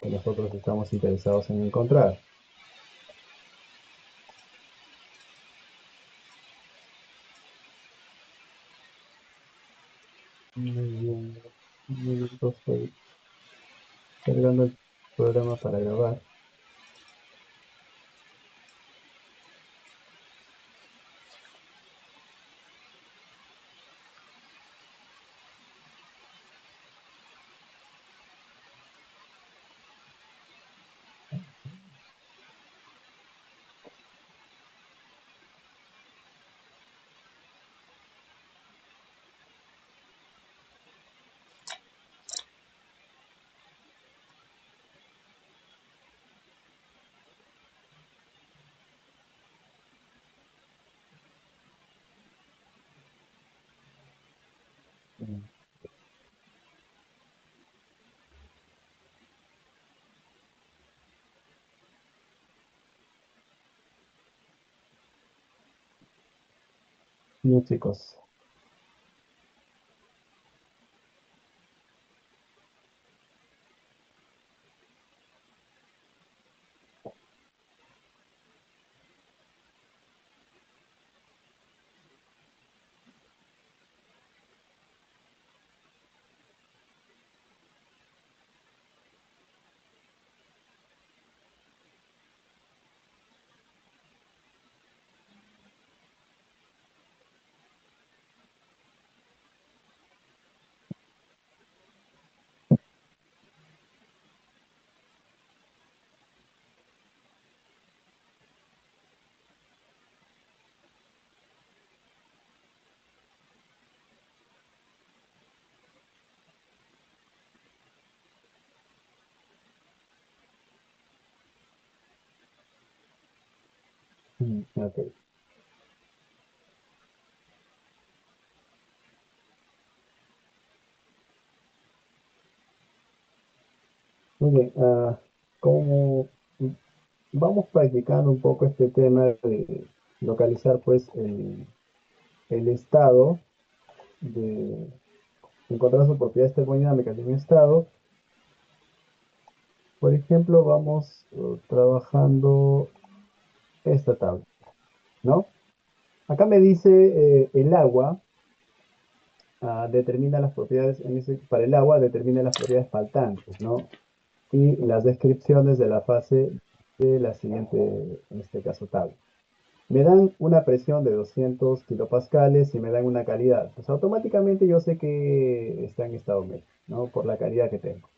que nosotros estamos interesados en encontrar. Muy bien. Un minuto, estoy cargando el programa para grabar. Bien, chicos. Ok. Muy bien. Como vamos practicando un poco este tema de localizar pues el estado de encontrar su propiedad termodinámica de un estado, por ejemplo, vamos trabajando esta tabla, ¿no? Acá me dice el agua determina las propiedades, para el agua determina las propiedades faltantes, ¿no? Y las descripciones de la fase de la siguiente, en este caso, tabla. Me dan una presión de 200 kilopascales y me dan una calidad. Pues automáticamente yo sé que está en estado medio, ¿no? Por la calidad que tengo.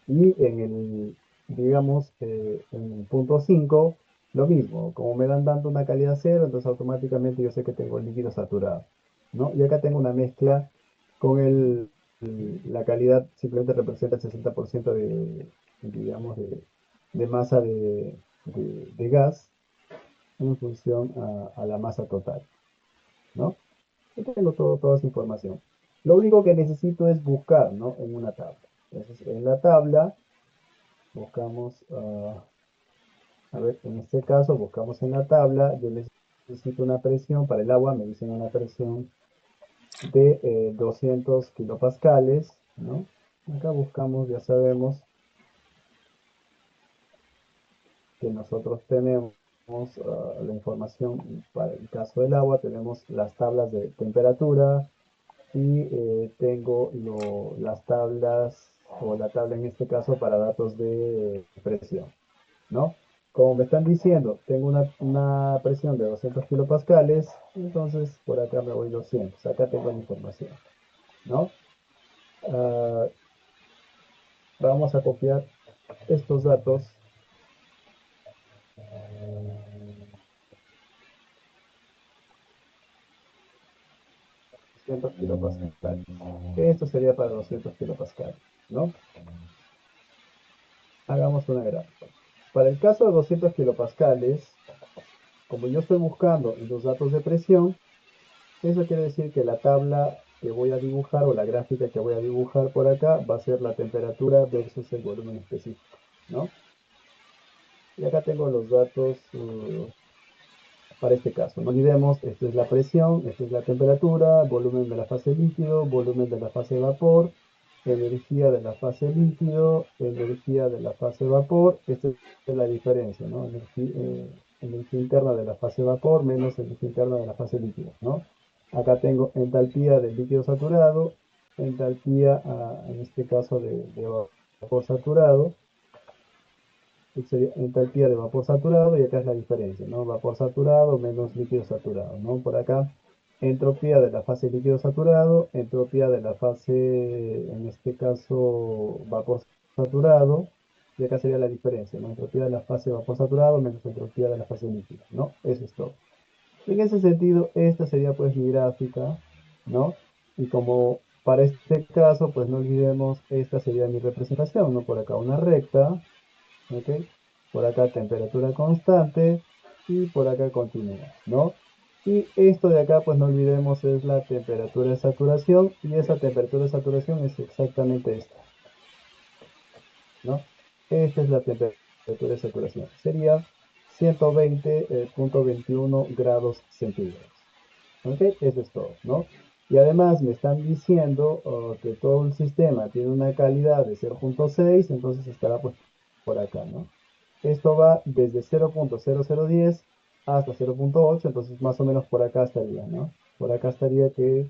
Y en el, digamos, en el punto 5 lo mismo. Como me dan dando una calidad cero, entonces automáticamente yo sé que tengo el líquido saturado, ¿no? Y acá tengo una mezcla con la calidad simplemente representa el 60% de, digamos, de masa de gas en función a la masa total, ¿no? Yo tengo toda esa información. Lo único que necesito es buscar, ¿no? En una tabla. Entonces, en la tabla buscamos, a ver, en este caso buscamos en la tabla, yo necesito una presión para el agua, me dicen una presión de 200 kilopascales, ¿no? Acá buscamos, ya sabemos que nosotros tenemos la información para el caso del agua, tenemos las tablas de temperatura y tengo las tablas, o la tabla en este caso para datos de presión, ¿no? Como me están diciendo, tengo una presión de 200 kilopascales, entonces por acá me voy 200, acá tengo la información, ¿no? Ah, vamos a copiar estos datos, 200 kilopascales, que esto sería para 200 kilopascales, ¿no? Hagamos una gráfica. Para el caso de 200 kilopascales, como yo estoy buscando los datos de presión, eso quiere decir que la tabla que voy a dibujar o la gráfica que voy a dibujar por acá va a ser la temperatura versus el volumen específico, ¿no? Y acá tengo los datos para este caso. No olvidemos, esta es la presión, esta es la temperatura, volumen de la fase líquido, volumen de la fase vapor energía de la fase líquido, energía de la fase vapor. Esta es la diferencia, ¿no? Energía interna de la fase vapor menos energía interna de la fase líquida, ¿no? Acá tengo entalpía del líquido saturado, entalpía, en este caso, de vapor saturado. Sería entalpía de vapor saturado y acá es la diferencia, ¿no? Vapor saturado menos líquido saturado, ¿no? Por acá, entropía de la fase líquido saturado, entropía de la fase, en este caso, vapor saturado, y acá sería la diferencia, ¿no? Entropía de la fase vapor saturado menos entropía de la fase líquida, ¿no? Eso es todo. En ese sentido, esta sería pues mi gráfica, ¿no? Y como para este caso, pues no olvidemos, esta sería mi representación, ¿no? Por acá una recta, ¿ok? Por acá temperatura constante y por acá continua, ¿no? Y esto de acá, pues no olvidemos, es la temperatura de saturación y esa temperatura de saturación es exactamente esta, ¿no? Esta es la temperatura de saturación. Sería 120,21 grados centígrados. ¿Ok? Eso es todo, ¿no? Y además me están diciendo que todo el sistema tiene una calidad de 0,6, entonces estará pues por acá, ¿no? Esto va desde 0,0010 hasta 0,8, entonces más o menos por acá estaría, ¿no? Por acá estaría que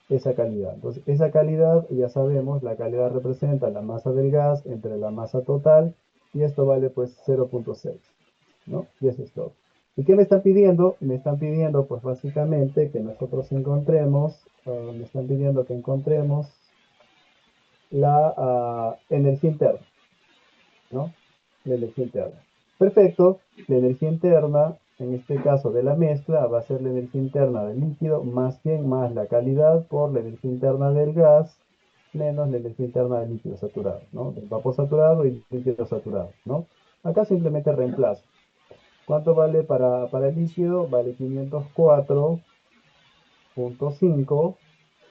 esa calidad. Entonces, esa calidad, ya sabemos, la calidad representa la masa del gas entre la masa total, y esto vale pues 0,6, ¿no? Y eso es todo. ¿Y qué me están pidiendo? Me están pidiendo pues básicamente que nosotros encontremos, me están pidiendo que encontremos la energía interna, ¿no? La energía interna. Perfecto, la energía interna, en este caso de la mezcla, va a ser la energía interna del líquido más bien más la calidad por la energía interna del gas menos la energía interna del líquido saturado, ¿no? Del vapor saturado y líquido saturado, ¿no? Acá simplemente reemplazo. ¿Cuánto vale para el líquido? Vale 504,5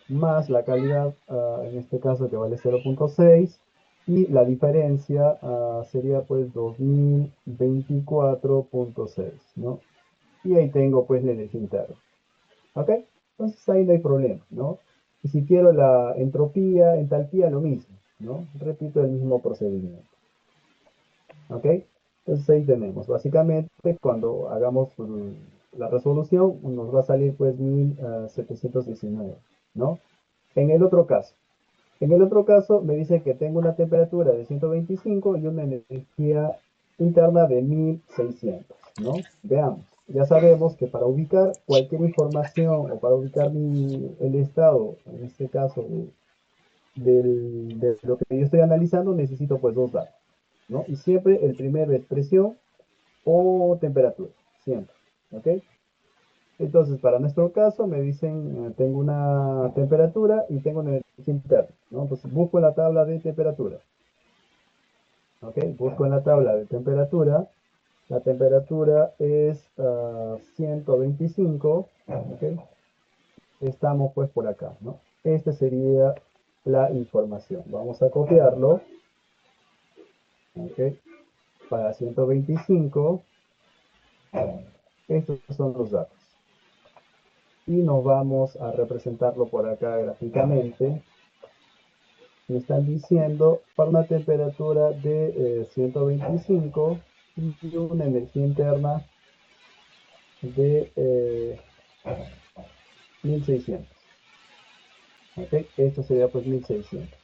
más la calidad, en este caso que vale 0,6, y la diferencia sería pues 2024,6, ¿no? Y ahí tengo pues la energía interna, ¿ok? Entonces ahí no hay problema, ¿no? Y si quiero la entropía, entalpía, lo mismo, ¿no? Repito el mismo procedimiento, ¿ok? Entonces ahí tenemos, básicamente cuando hagamos la resolución nos va a salir pues 1719, ¿no? En el otro caso, me dice que tengo una temperatura de 125 y una energía interna de 1600, ¿no? Veamos, ya sabemos que para ubicar cualquier información o para ubicar el estado, en este caso, de lo que yo estoy analizando, necesito pues dos datos, ¿no? Y siempre el primero es presión o temperatura, siempre, ¿ok? Entonces, para nuestro caso, me dicen, tengo una temperatura y tengo una energía interna, ¿no? Entonces, busco en la tabla de temperatura, ¿ok? Busco en la tabla de temperatura, la temperatura es 125, ¿ok? Estamos pues por acá, ¿no? Esta sería la información. Vamos a copiarlo, ¿ok? Para 125, estos son los datos. Y nos vamos a representarlo por acá gráficamente. Me están diciendo para una temperatura de 125 y una energía interna de 1600. ¿Ok? Esto sería pues 1600.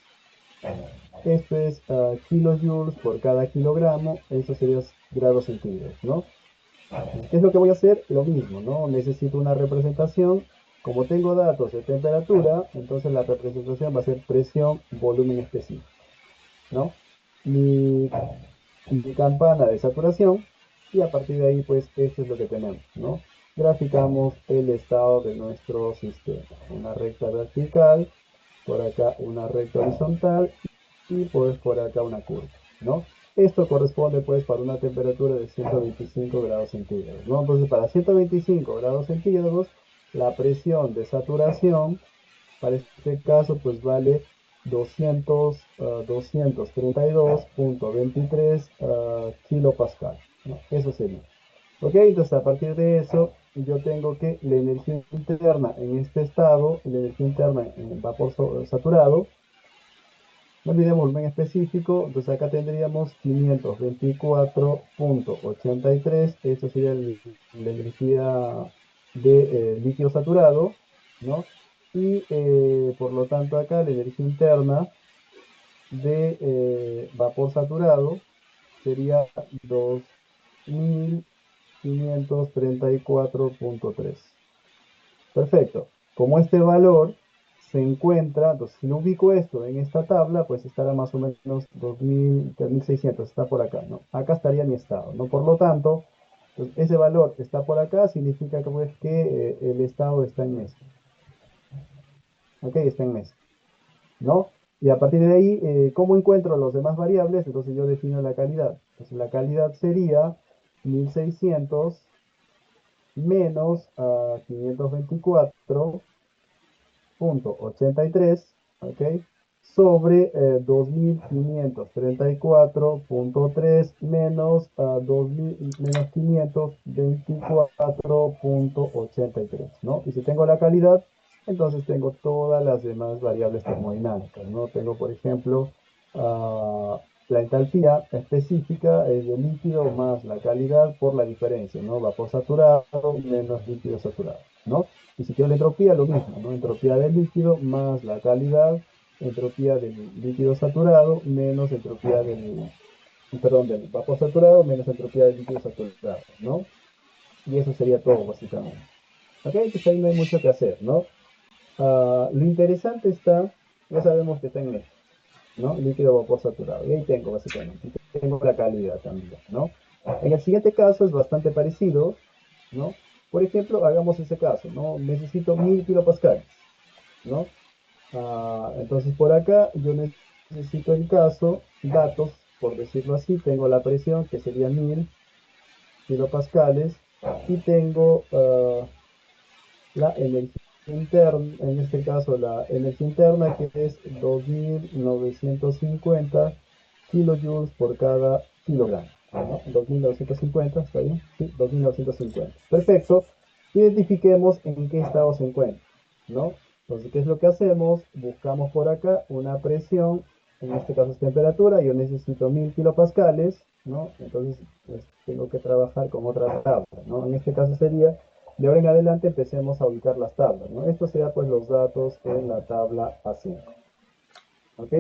Esto es kilojoules por cada kilogramo. Eso sería grados centígrados, ¿no? ¿Qué es lo que voy a hacer? Lo mismo, ¿no? Necesito una representación. Como tengo datos de temperatura, entonces la representación va a ser presión, volumen específico, ¿no? Mi, mi campana de saturación, y a partir de ahí pues esto es lo que tenemos, ¿no? Graficamos el estado de nuestro sistema, una recta vertical, por acá una recta horizontal y pues por acá una curva, ¿no? Esto corresponde pues para una temperatura de 125 grados centígrados, ¿no? Entonces para 125 grados centígrados la presión de saturación para este caso, pues vale 232,23 kilopascal, ¿no? Eso sería. Ok, entonces a partir de eso, yo tengo que la energía interna en este estado, la energía interna en vapor saturado, No olvidemos volumen específico, entonces acá tendríamos 524.83, esto sería la energía de líquido saturado, ¿no? Y por lo tanto acá la energía interna de vapor saturado sería 2534.3. Perfecto. Como este valor se encuentra, entonces si lo ubico esto en esta tabla, pues estará más o menos 2000, 3600, está por acá, ¿no? Acá estaría mi estado, ¿no? Por lo tanto, pues ese valor está por acá, significa que, pues, que el estado está en mes, ¿ok? Está en mes, ¿no? Y a partir de ahí, ¿cómo encuentro los demás variables? Entonces yo defino la calidad. Entonces la calidad sería 1600 menos 524.83, ¿ok? Sobre 2534.3 menos 2000, menos 524.83, ¿no? Y si tengo la calidad, entonces tengo todas las demás variables termodinámicas, ¿no? Tengo, por ejemplo, la entalpía específica es del líquido más la calidad por la diferencia, ¿no? Vapor saturado menos líquido saturado, ¿no? Y si quiero la entropía, lo mismo, ¿no? Entropía del líquido más la calidad, entropía del líquido saturado menos entropía del vapor saturado menos entropía del líquido saturado, ¿no? Y eso sería todo, básicamente. ¿Ok? Entonces ahí no hay mucho que hacer, ¿no? Lo interesante está, ya sabemos que está en esto, ¿no? Líquido vapor saturado. Y ahí tengo, básicamente. Y tengo la calidad también, ¿no? En el siguiente caso es bastante parecido, ¿no? Por ejemplo, hagamos ese caso, ¿no? Necesito 1000 kilopascales, ¿no? Entonces por acá yo necesito el caso, datos, por decirlo así, tengo la presión que sería 1000 kilopascales y tengo la energía interna, en este caso la energía interna que es 2950 kilojoules por cada kilogramo, ¿no? 2950, ¿está bien? Sí, 2950. Perfecto. Identifiquemos en qué estado se encuentra, ¿no? Entonces, ¿qué es lo que hacemos? Buscamos por acá una presión, en este caso es temperatura, yo necesito 1000 kilopascales, ¿no? Entonces, pues, tengo que trabajar con otra tabla, ¿no? En este caso sería de ahora en adelante empecemos a ubicar las tablas, ¿no? Estos serían pues los datos en la tabla A5, ¿ok?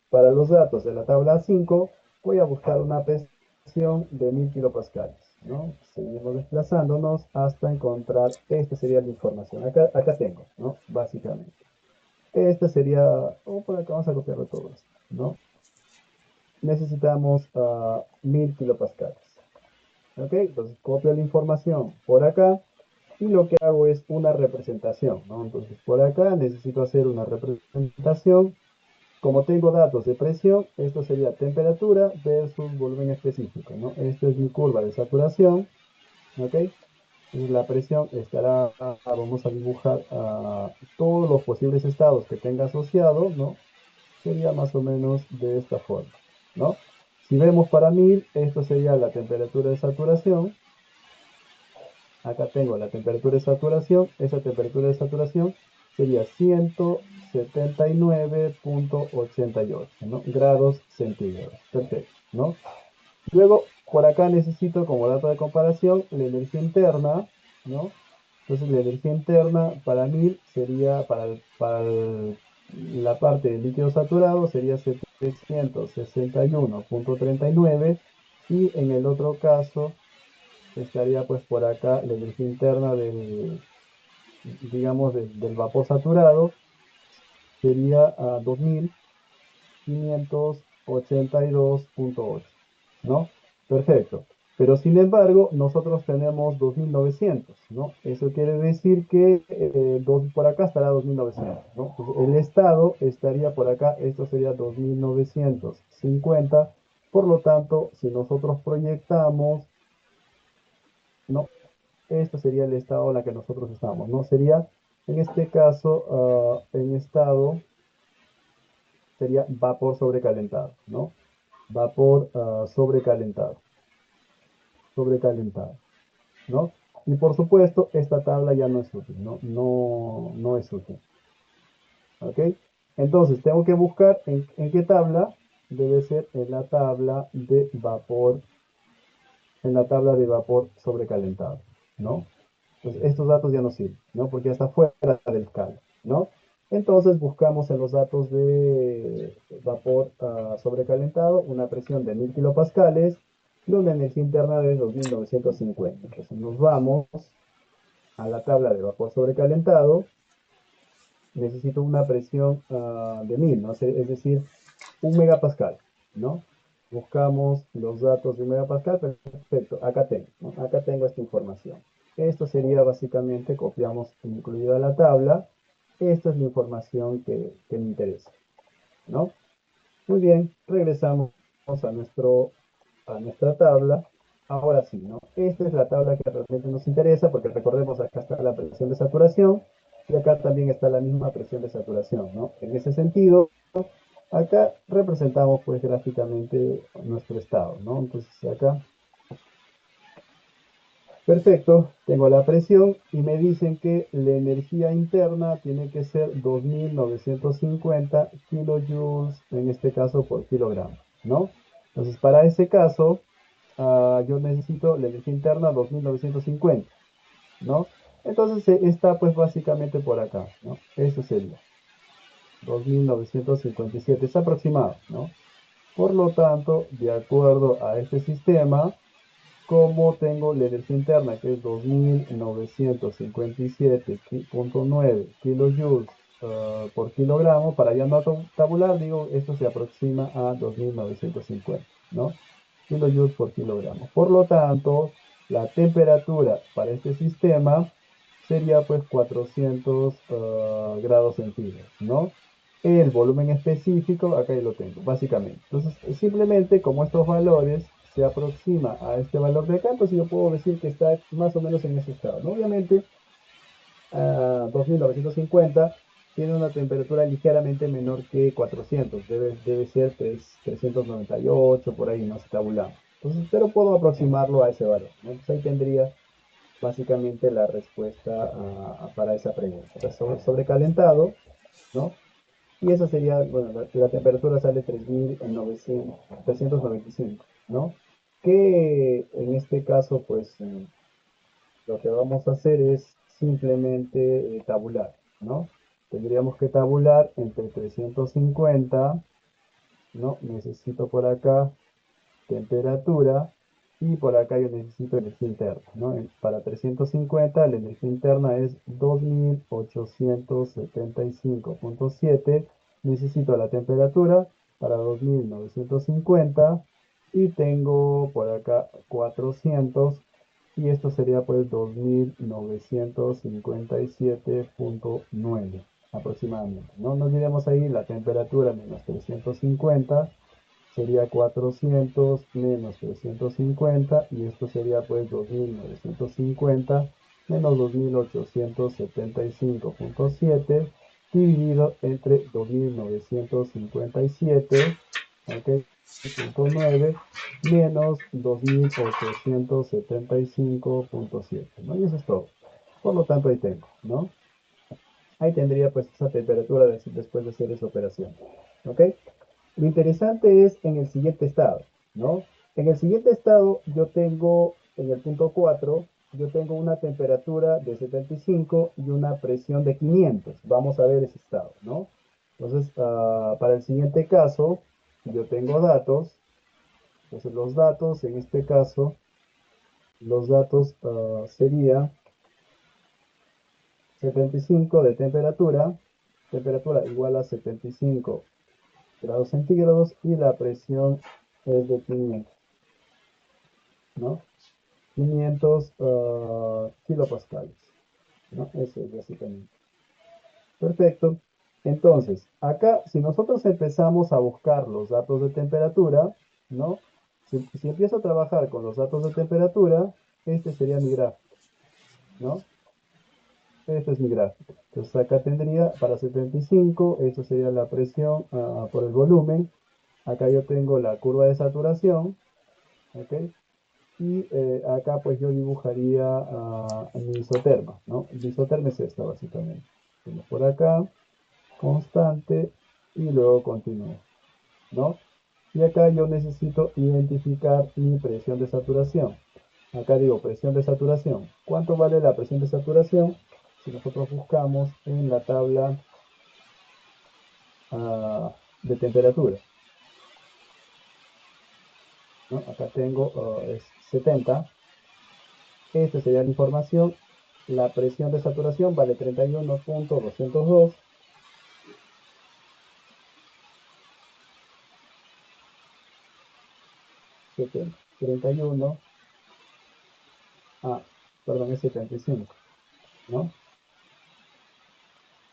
Para los datos de la tabla A5 voy a buscar una presión de 1000 kilopascales, ¿no? Seguimos desplazándonos hasta encontrar, esta sería la información, acá tengo, ¿no? Básicamente. Esta sería, por acá vamos a copiarlo todo esto, ¿no? Necesitamos 1000 kilopascales, ¿ok? Entonces copio la información por acá y lo que hago es una representación, ¿no? Entonces, por acá necesito hacer una representación. Como tengo datos de presión, esto sería temperatura versus volumen específico, ¿no? Esta es mi curva de saturación, ¿ok? Entonces, la presión estará, vamos a dibujar todos los posibles estados que tenga asociado, ¿no? Sería más o menos de esta forma, ¿no? Si vemos para 1000, esto sería la temperatura de saturación. Acá tengo la temperatura de saturación. Esa temperatura de saturación sería 179.88, ¿no? Grados centígrados. Perfecto, ¿no? Luego, por acá necesito como dato de comparación la energía interna, ¿no? Entonces, la energía interna para 1000 sería, la parte del líquido saturado sería 761.39 y en el otro caso estaría pues por acá la energía interna digamos, del vapor saturado, sería a 2582.8, ¿no? Perfecto. Pero sin embargo, nosotros tenemos 2900, ¿no? Eso quiere decir que por acá estará 2900, ¿no? Entonces, el estado estaría por acá, esto sería 2950. Por lo tanto, si nosotros proyectamos, ¿no? Este sería el estado en el que nosotros estamos, ¿no? Sería, en este caso, en estado, sería vapor sobrecalentado, ¿no? Vapor sobrecalentado, ¿no? Y por supuesto, esta tabla ya no es útil, ¿no? No es útil, ¿ok? Entonces, tengo que buscar en qué tabla. Debe ser en la tabla de vapor, en la tabla de vapor sobrecalentado, ¿no? Entonces, estos datos ya no sirven, ¿no? Porque ya está fuera del escala, ¿no? Entonces, buscamos en los datos de vapor sobrecalentado una presión de 1000 kilopascales y una energía interna de 2950. Entonces, nos vamos a la tabla de vapor sobrecalentado. Necesito una presión de 1000, ¿no? Es decir, 1 megapascal, ¿no? Buscamos los datos de 1 megapascal, perfecto, acá tengo, ¿no? Acá tengo esta información. Esto sería básicamente, copiamos incluida la tabla, esta es la información que me interesa, ¿no? Muy bien, regresamos a nuestra tabla. Ahora sí, ¿no? Esta es la tabla que realmente nos interesa, porque recordemos, acá está la presión de saturación, y acá también está la misma presión de saturación, ¿no? En ese sentido, acá representamos pues gráficamente nuestro estado, ¿no? Entonces acá, perfecto, tengo la presión y me dicen que la energía interna tiene que ser 2950 kilojoules, en este caso por kilogramo, ¿no? Entonces para ese caso, yo necesito la energía interna 2950, ¿no? Entonces está pues básicamente por acá, ¿no? Eso sería 2957, es aproximado, ¿no? Por lo tanto, de acuerdo a este sistema, como tengo la energía interna, que es 2957,9 kilojoules por kilogramo, para ya no tabular, digo, esto se aproxima a 2950, ¿no? Kilojoules por kilogramo. Por lo tanto, la temperatura para este sistema sería pues 400 grados centígrados, ¿no? El volumen específico, acá ya lo tengo, básicamente. Entonces, simplemente como estos valores se aproxima a este valor de acá, entonces yo puedo decir que está más o menos en ese estado, ¿no? Obviamente, 2950 tiene una temperatura ligeramente menor que 400, debe ser 398, por ahí, no se tabulamos. Entonces, pero puedo aproximarlo a ese valor, ¿no? Entonces ahí tendría básicamente la respuesta para esa pregunta. Entonces, sobrecalentado, ¿no? Y esa sería, bueno, la temperatura sale 395, ¿no? Que en este caso, pues, lo que vamos a hacer es simplemente tabular, ¿no? Tendríamos que tabular entre 350, ¿no? Necesito por acá temperatura y por acá yo necesito energía interna, ¿no? Para 350 la energía interna es 2875,7. Necesito la temperatura para 2950 y tengo por acá 400 y esto sería pues 2957,9 aproximadamente, ¿no? No olvidemos ahí la temperatura menos 350 sería 400 menos 350 y esto sería pues 2950 menos 2875,7 dividido entre 2957, ok, punto 9 menos 2875,7, ¿no? Y eso es todo. Por lo tanto, ahí tengo, ¿no? Ahí tendría pues esa temperatura después de hacer esa operación, ¿ok? Lo interesante es en el siguiente estado, ¿no? En el siguiente estado yo tengo, en el punto 4 yo tengo una temperatura de 75 y una presión de 500. Vamos a ver ese estado, ¿no? Entonces, para el siguiente caso, yo tengo datos. Entonces, los datos, en este caso, los datos sería 75 de temperatura igual a 75 grados centígrados y la presión es de 500, ¿no? 500 kilopascales, ¿no? Eso es básicamente. Perfecto. Entonces, acá, si nosotros empezamos a buscar los datos de temperatura, ¿no? Si empiezo a trabajar con los datos de temperatura, este sería mi gráfico, ¿no? Este es mi gráfico. Entonces, acá tendría para 75, esto sería la presión por el volumen. Acá yo tengo la curva de saturación, ¿ok? Y acá pues yo dibujaría mi isoterma, ¿no? Mi isoterma es esta básicamente. Tengo por acá, constante, y luego continúo, ¿no? Y acá yo necesito identificar mi presión de saturación. Acá digo presión de saturación. ¿Cuánto vale la presión de saturación? Si nosotros buscamos en la tabla de temperatura, ¿no? Acá tengo es 70. Esta sería la información. La presión de saturación vale 31.202. 70, 31, ah, perdón, es 75, ¿no?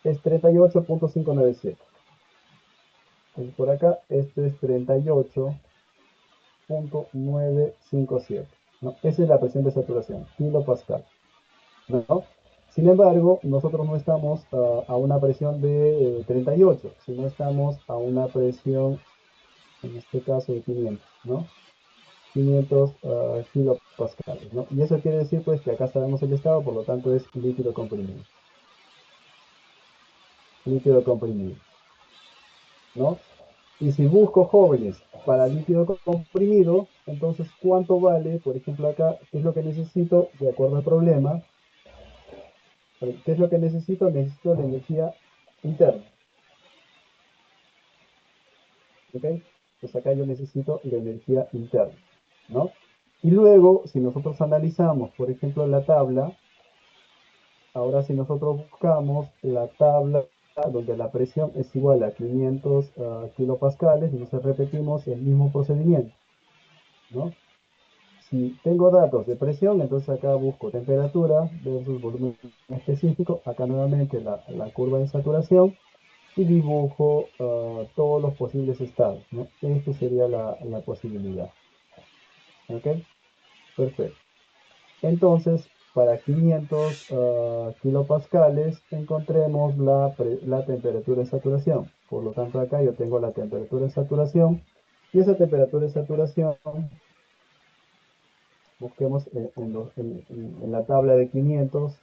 Es 38.597. Entonces por acá, esto es 38.957, ¿no? Esa es la presión de saturación, kilopascal, ¿no? Sin embargo, nosotros no estamos a una presión de 38, sino estamos a una presión, en este caso, de 500, ¿no? 500 kilopascales, ¿no? Y eso quiere decir, pues, que acá sabemos el estado, por lo tanto es líquido comprimido. Líquido comprimido, ¿no? Y si busco jóvenes para líquido comprimido, entonces, ¿cuánto vale? Por ejemplo, acá, ¿qué es lo que necesito de acuerdo al problema? ¿Qué es lo que necesito? Necesito la energía interna, ¿ok? Pues acá yo necesito la energía interna, ¿no? Y luego, si nosotros analizamos, por ejemplo, la tabla, ahora si nosotros buscamos la tabla donde la presión es igual a 500 kilopascales, entonces repetimos el mismo procedimiento, ¿no? Si tengo datos de presión, entonces acá busco temperatura versus volumen específico, acá nuevamente la curva de saturación y dibujo todos los posibles estados, ¿no? Esta sería la posibilidad, ¿ok? Perfecto. Entonces, para 500 kilopascales, encontremos la temperatura de saturación. Por lo tanto, acá yo tengo la temperatura de saturación y esa temperatura de saturación, busquemos en la tabla de 500,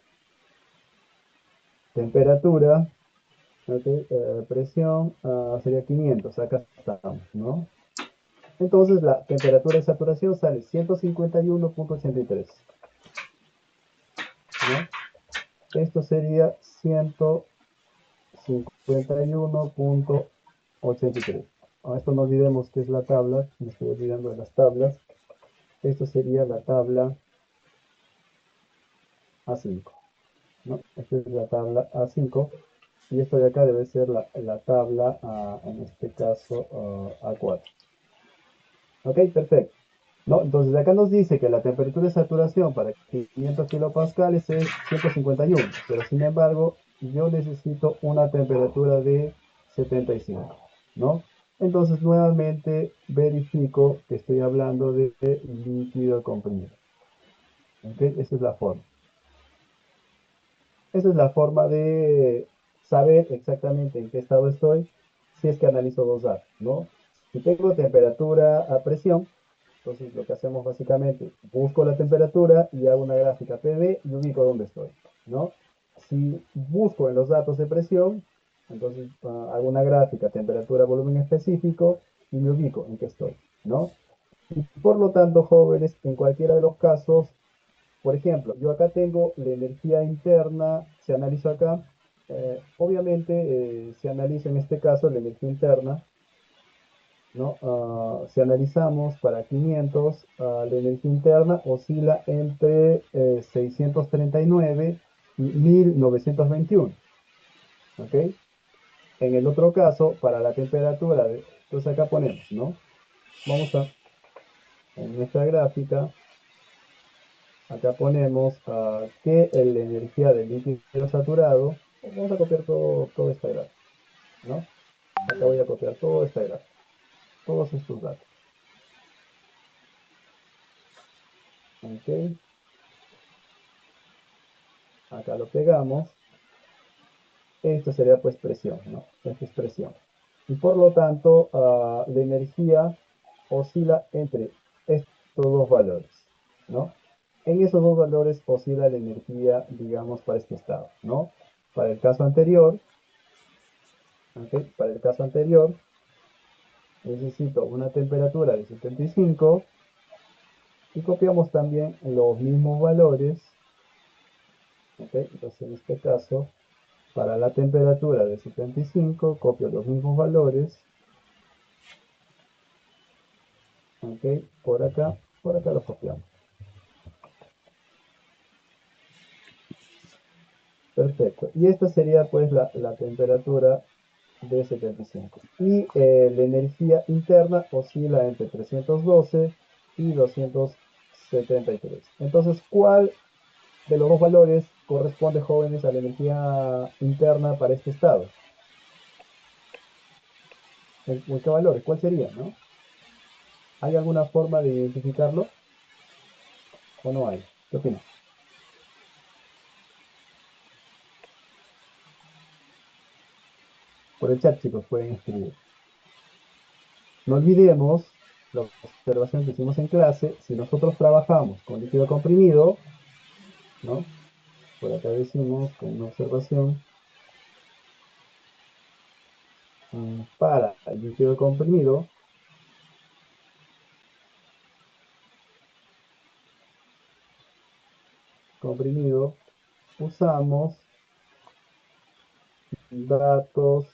temperatura, ¿okay? Presión sería 500, acá estamos, ¿no? Entonces, la temperatura de saturación sale 151.83, ¿no? Esto sería 151.83. A esto no olvidemos que es la tabla, me estoy olvidando de las tablas. Esto sería la tabla A5, ¿no? Esta es la tabla A5 y esto de acá debe ser la tabla, en este caso, A4. Ok, perfecto. ¿No? Entonces acá nos dice que la temperatura de saturación para 500 kilopascales es 151, pero sin embargo yo necesito una temperatura de 75, ¿no? Entonces nuevamente verifico que estoy hablando de líquido comprimido. ¿Ok? Esa es la forma. Esa es la forma de saber exactamente en qué estado estoy si es que analizo dos datos, ¿no? Si tengo temperatura a presión, entonces lo que hacemos básicamente, busco la temperatura y hago una gráfica PV y ubico dónde estoy, ¿no? Si busco en los datos de presión, entonces hago una gráfica temperatura, volumen específico y me ubico en qué estoy, ¿no? Y por lo tanto, jóvenes, en cualquiera de los casos, por ejemplo, yo acá tengo la energía interna, se analiza acá, obviamente se analiza en este caso la energía interna, ¿no? Si analizamos para 500, la energía interna oscila entre 639 y 1921, ¿ok? En el otro caso, para la temperatura, entonces acá ponemos, ¿no? Vamos en esta gráfica, acá ponemos que la energía del líquido saturado, vamos a copiar toda esta gráfica, ¿no? Acá voy a copiar toda esta gráfica, todos estos datos, ¿ok? Acá lo pegamos. Esto sería pues presión, ¿no? Esto es presión. Y por lo tanto, la energía oscila entre estos dos valores, ¿no? En esos dos valores oscila la energía, digamos, para este estado, ¿no? Para el caso anterior, ¿ok? Para el caso anterior, necesito una temperatura de 75 y copiamos también los mismos valores, ¿ok? Entonces en este caso, para la temperatura de 75, copio los mismos valores, ¿ok? Por acá los copiamos. Perfecto. Y esta sería pues la temperatura de 75. Y la energía interna oscila entre 312 y 273. Entonces, ¿cuál de los dos valores corresponde, jóvenes, a la energía interna para este estado? ¿En qué valores? ¿Cuál sería, no? ¿Hay alguna forma de identificarlo o no hay? ¿Qué opinas? Por el chat, chicos, pueden escribir. No olvidemos la observación que hicimos en clase. Si nosotros trabajamos con líquido comprimido, ¿no? Por acá decimos con una observación para el líquido comprimido, usamos datos,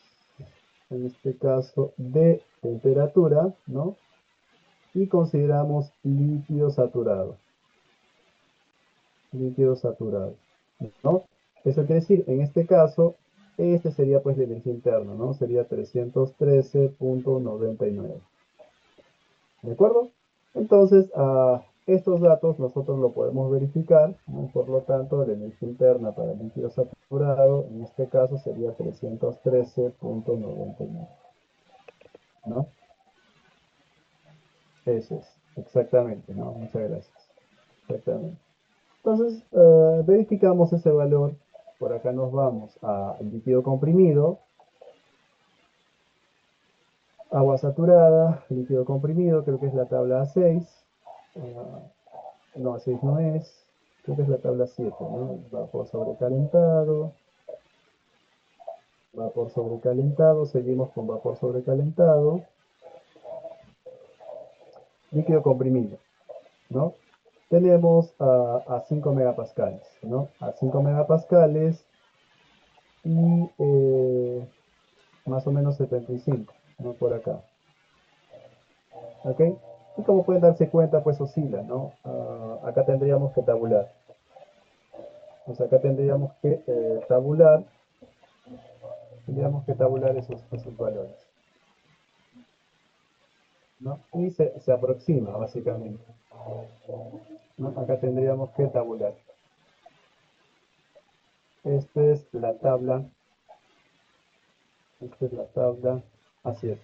en este caso, de temperatura, ¿no? Y consideramos líquido saturado, ¿no? Eso quiere decir, en este caso, este sería pues la energía interna, ¿no? Sería 313,99. ¿De acuerdo? Entonces, estos datos nosotros lo podemos verificar, ¿no? Por lo tanto, la energía interna para el líquido saturado, en este caso, sería 313,99, ¿no? Eso es, exactamente, ¿no? Muchas gracias. Exactamente. Entonces, verificamos ese valor. Por acá nos vamos a líquido comprimido, agua saturada, líquido comprimido, creo que es la tabla 6. No, 6 no es. Creo que es la tabla 7, ¿no? Vapor sobrecalentado, vapor sobrecalentado, seguimos con vapor sobrecalentado, líquido comprimido, ¿no? Tenemos a 5 megapascales, ¿no? A 5 megapascales y más o menos 75, ¿no? Por acá, ¿ok? Y como pueden darse cuenta, pues oscila, ¿no? Acá tendríamos que tabular. Pues acá tendríamos que tabular esos valores, ¿no? Y se aproxima, básicamente, ¿no? Acá tendríamos que tabular. Esta es la tabla A7,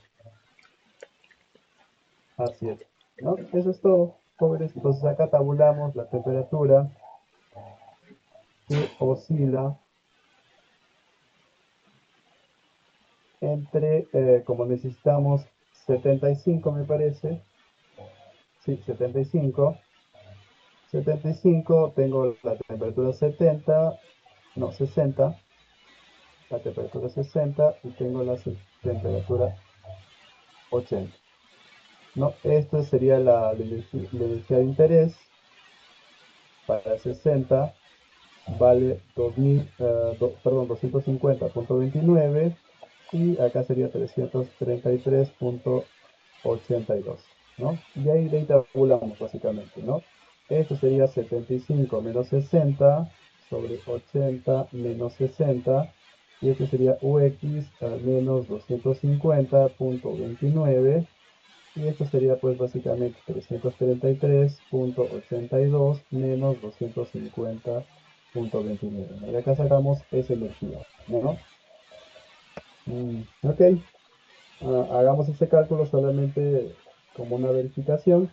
A7, ¿no? Eso es todo, jóvenes. Entonces acá tabulamos la temperatura que oscila entre, como necesitamos 75, me parece, sí, 75, tengo la temperatura 70, no, 60, la temperatura 60 y tengo la temperatura 80, ¿no? Esta sería la energía de interés para 60, vale 250,29 y acá sería 333,82, ¿no? De ahí tabulamos básicamente, ¿no? Esto sería 75 menos 60 sobre 80 menos 60 y este sería UX menos 250,29 y esto sería pues básicamente 333,82 menos 250,29, ¿no? Y acá sacamos esa energía, ¿no? Ok, hagamos ese cálculo solamente como una verificación.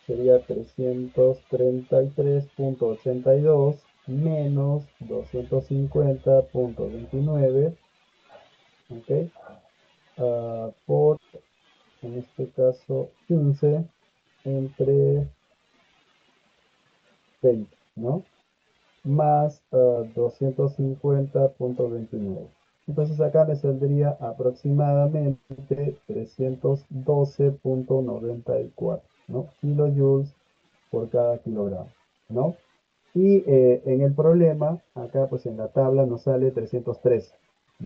Sería 333,82 menos 250,29, ¿ok? Por, en este caso, 15 entre 20, ¿no? Más 250,29. Entonces acá me saldría aproximadamente 312,94, ¿no? Kilojoules por cada kilogramo, ¿no? Y en el problema, acá pues en la tabla nos sale 313,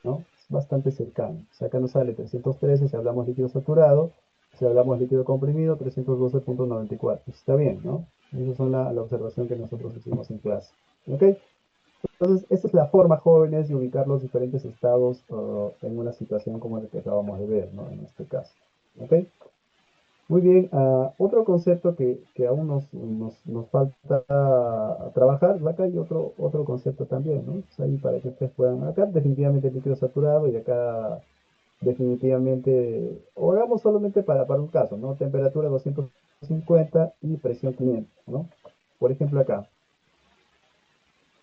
¿no? Es bastante cercano. O sea, acá nos sale 313 si hablamos líquido saturado, si hablamos líquido comprimido, 312,94. Pues está bien, ¿no? Esa es la observación que nosotros hicimos en clase. ¿Ok? Entonces, esta es la forma, jóvenes, de ubicar los diferentes estados en una situación como la que acabamos de ver, ¿no? En este caso. ¿Ok? Muy bien, otro concepto que aún nos falta trabajar, acá hay otro concepto también, ¿no? Pues ahí para que ustedes puedan, acá definitivamente líquido saturado y acá definitivamente, o hagamos solamente para un caso, ¿no? Temperatura 250 y presión 500, ¿no? Por ejemplo acá,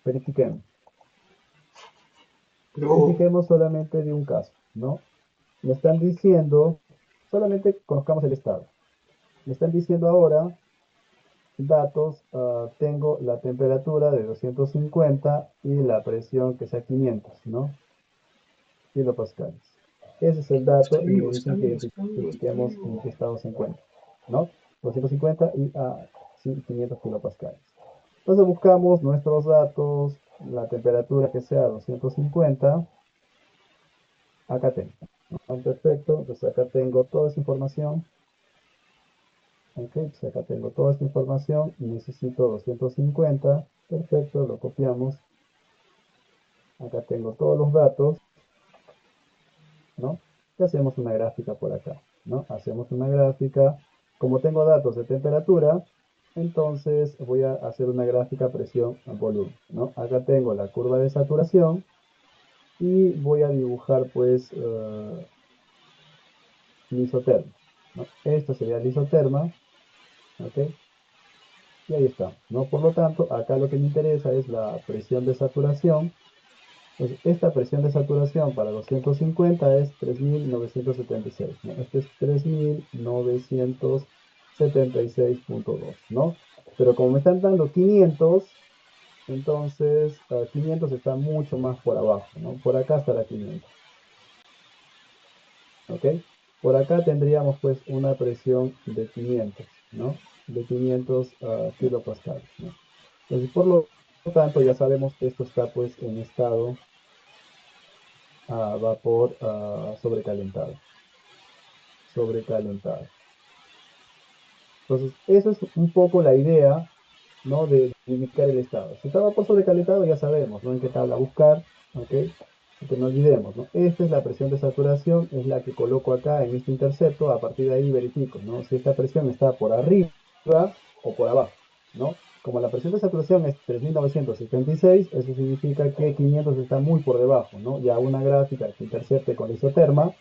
verifiquemos, Pero, verifiquemos solamente de un caso, ¿no? Me están diciendo, solamente conozcamos el estado, me están diciendo ahora datos, tengo la temperatura de 250 y la presión que sea 500, ¿no? Kilopascales. Ese es el dato y me dicen que identifiquemos en qué estado se encuentra, ¿no? 250 y 500 kilopascales. Entonces buscamos nuestros datos, la temperatura que sea 250, acá tengo, ¿no? Perfecto, entonces acá tengo toda esa información. Ok, pues acá tengo toda esta información y necesito 250. Perfecto, lo copiamos. Acá tengo todos los datos, ¿no? Y hacemos una gráfica por acá, ¿no? Hacemos una gráfica. Como tengo datos de temperatura, entonces voy a hacer una gráfica presión-volumen, ¿no? Acá tengo la curva de saturación y voy a dibujar, pues, lisoterma, ¿no? Esto sería lisoterma, ¿ok? Y ahí está, ¿no? Por lo tanto, acá lo que me interesa es la presión de saturación. Entonces, esta presión de saturación para 250 es 3.976, ¿no? Este es 3.976,2, ¿no? Pero como me están dando 500, entonces 500 está mucho más por abajo, ¿no? Por acá estará 500, ¿ok? Por acá tendríamos pues una presión de 500, ¿no? De 500 kilopascales, ¿no? Entonces, por lo tanto, ya sabemos que esto está pues en estado a vapor sobrecalentado, sobrecalentado. Entonces, eso es un poco la idea, ¿no? De ubicar el estado. Si está a vapor sobrecalentado, ya sabemos, ¿no? En qué tabla buscar, ¿ok? Así que no olvidemos, ¿no? Esta es la presión de saturación, es la que coloco acá en este intercepto, a partir de ahí verifico, ¿no? Si esta presión está por arriba o por abajo, ¿no? Como la presión de saturación es 3.976, eso significa que 500 está muy por debajo, ¿no? Ya una gráfica que intercepte con la isoterma,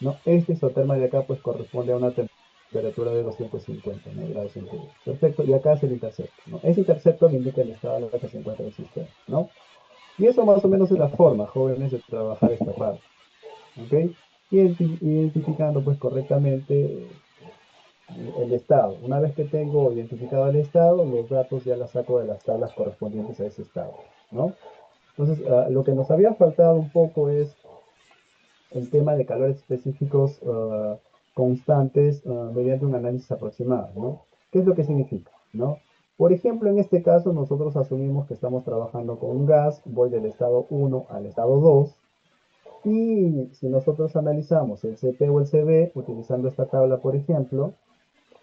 ¿no? Esta isoterma de acá pues corresponde a una temperatura de 250, ¿no? Grados centígrados. Perfecto, y acá es el intercepto, ¿no? Ese intercepto me indica el estado en el que se encuentra el sistema, ¿no? Y eso más o menos es la forma, jóvenes, de trabajar esta parte, ¿ok? Identificando pues correctamente el estado. Una vez que tengo identificado el estado, los datos ya los saco de las tablas correspondientes a ese estado, ¿no? Entonces, lo que nos había faltado un poco es el tema de calores específicos constantes mediante un análisis aproximado, ¿no? ¿Qué es lo que significa, no? Por ejemplo, en este caso, nosotros asumimos que estamos trabajando con un gas, voy del estado 1 al estado 2, y si nosotros analizamos el CP o el CB, utilizando esta tabla, por ejemplo,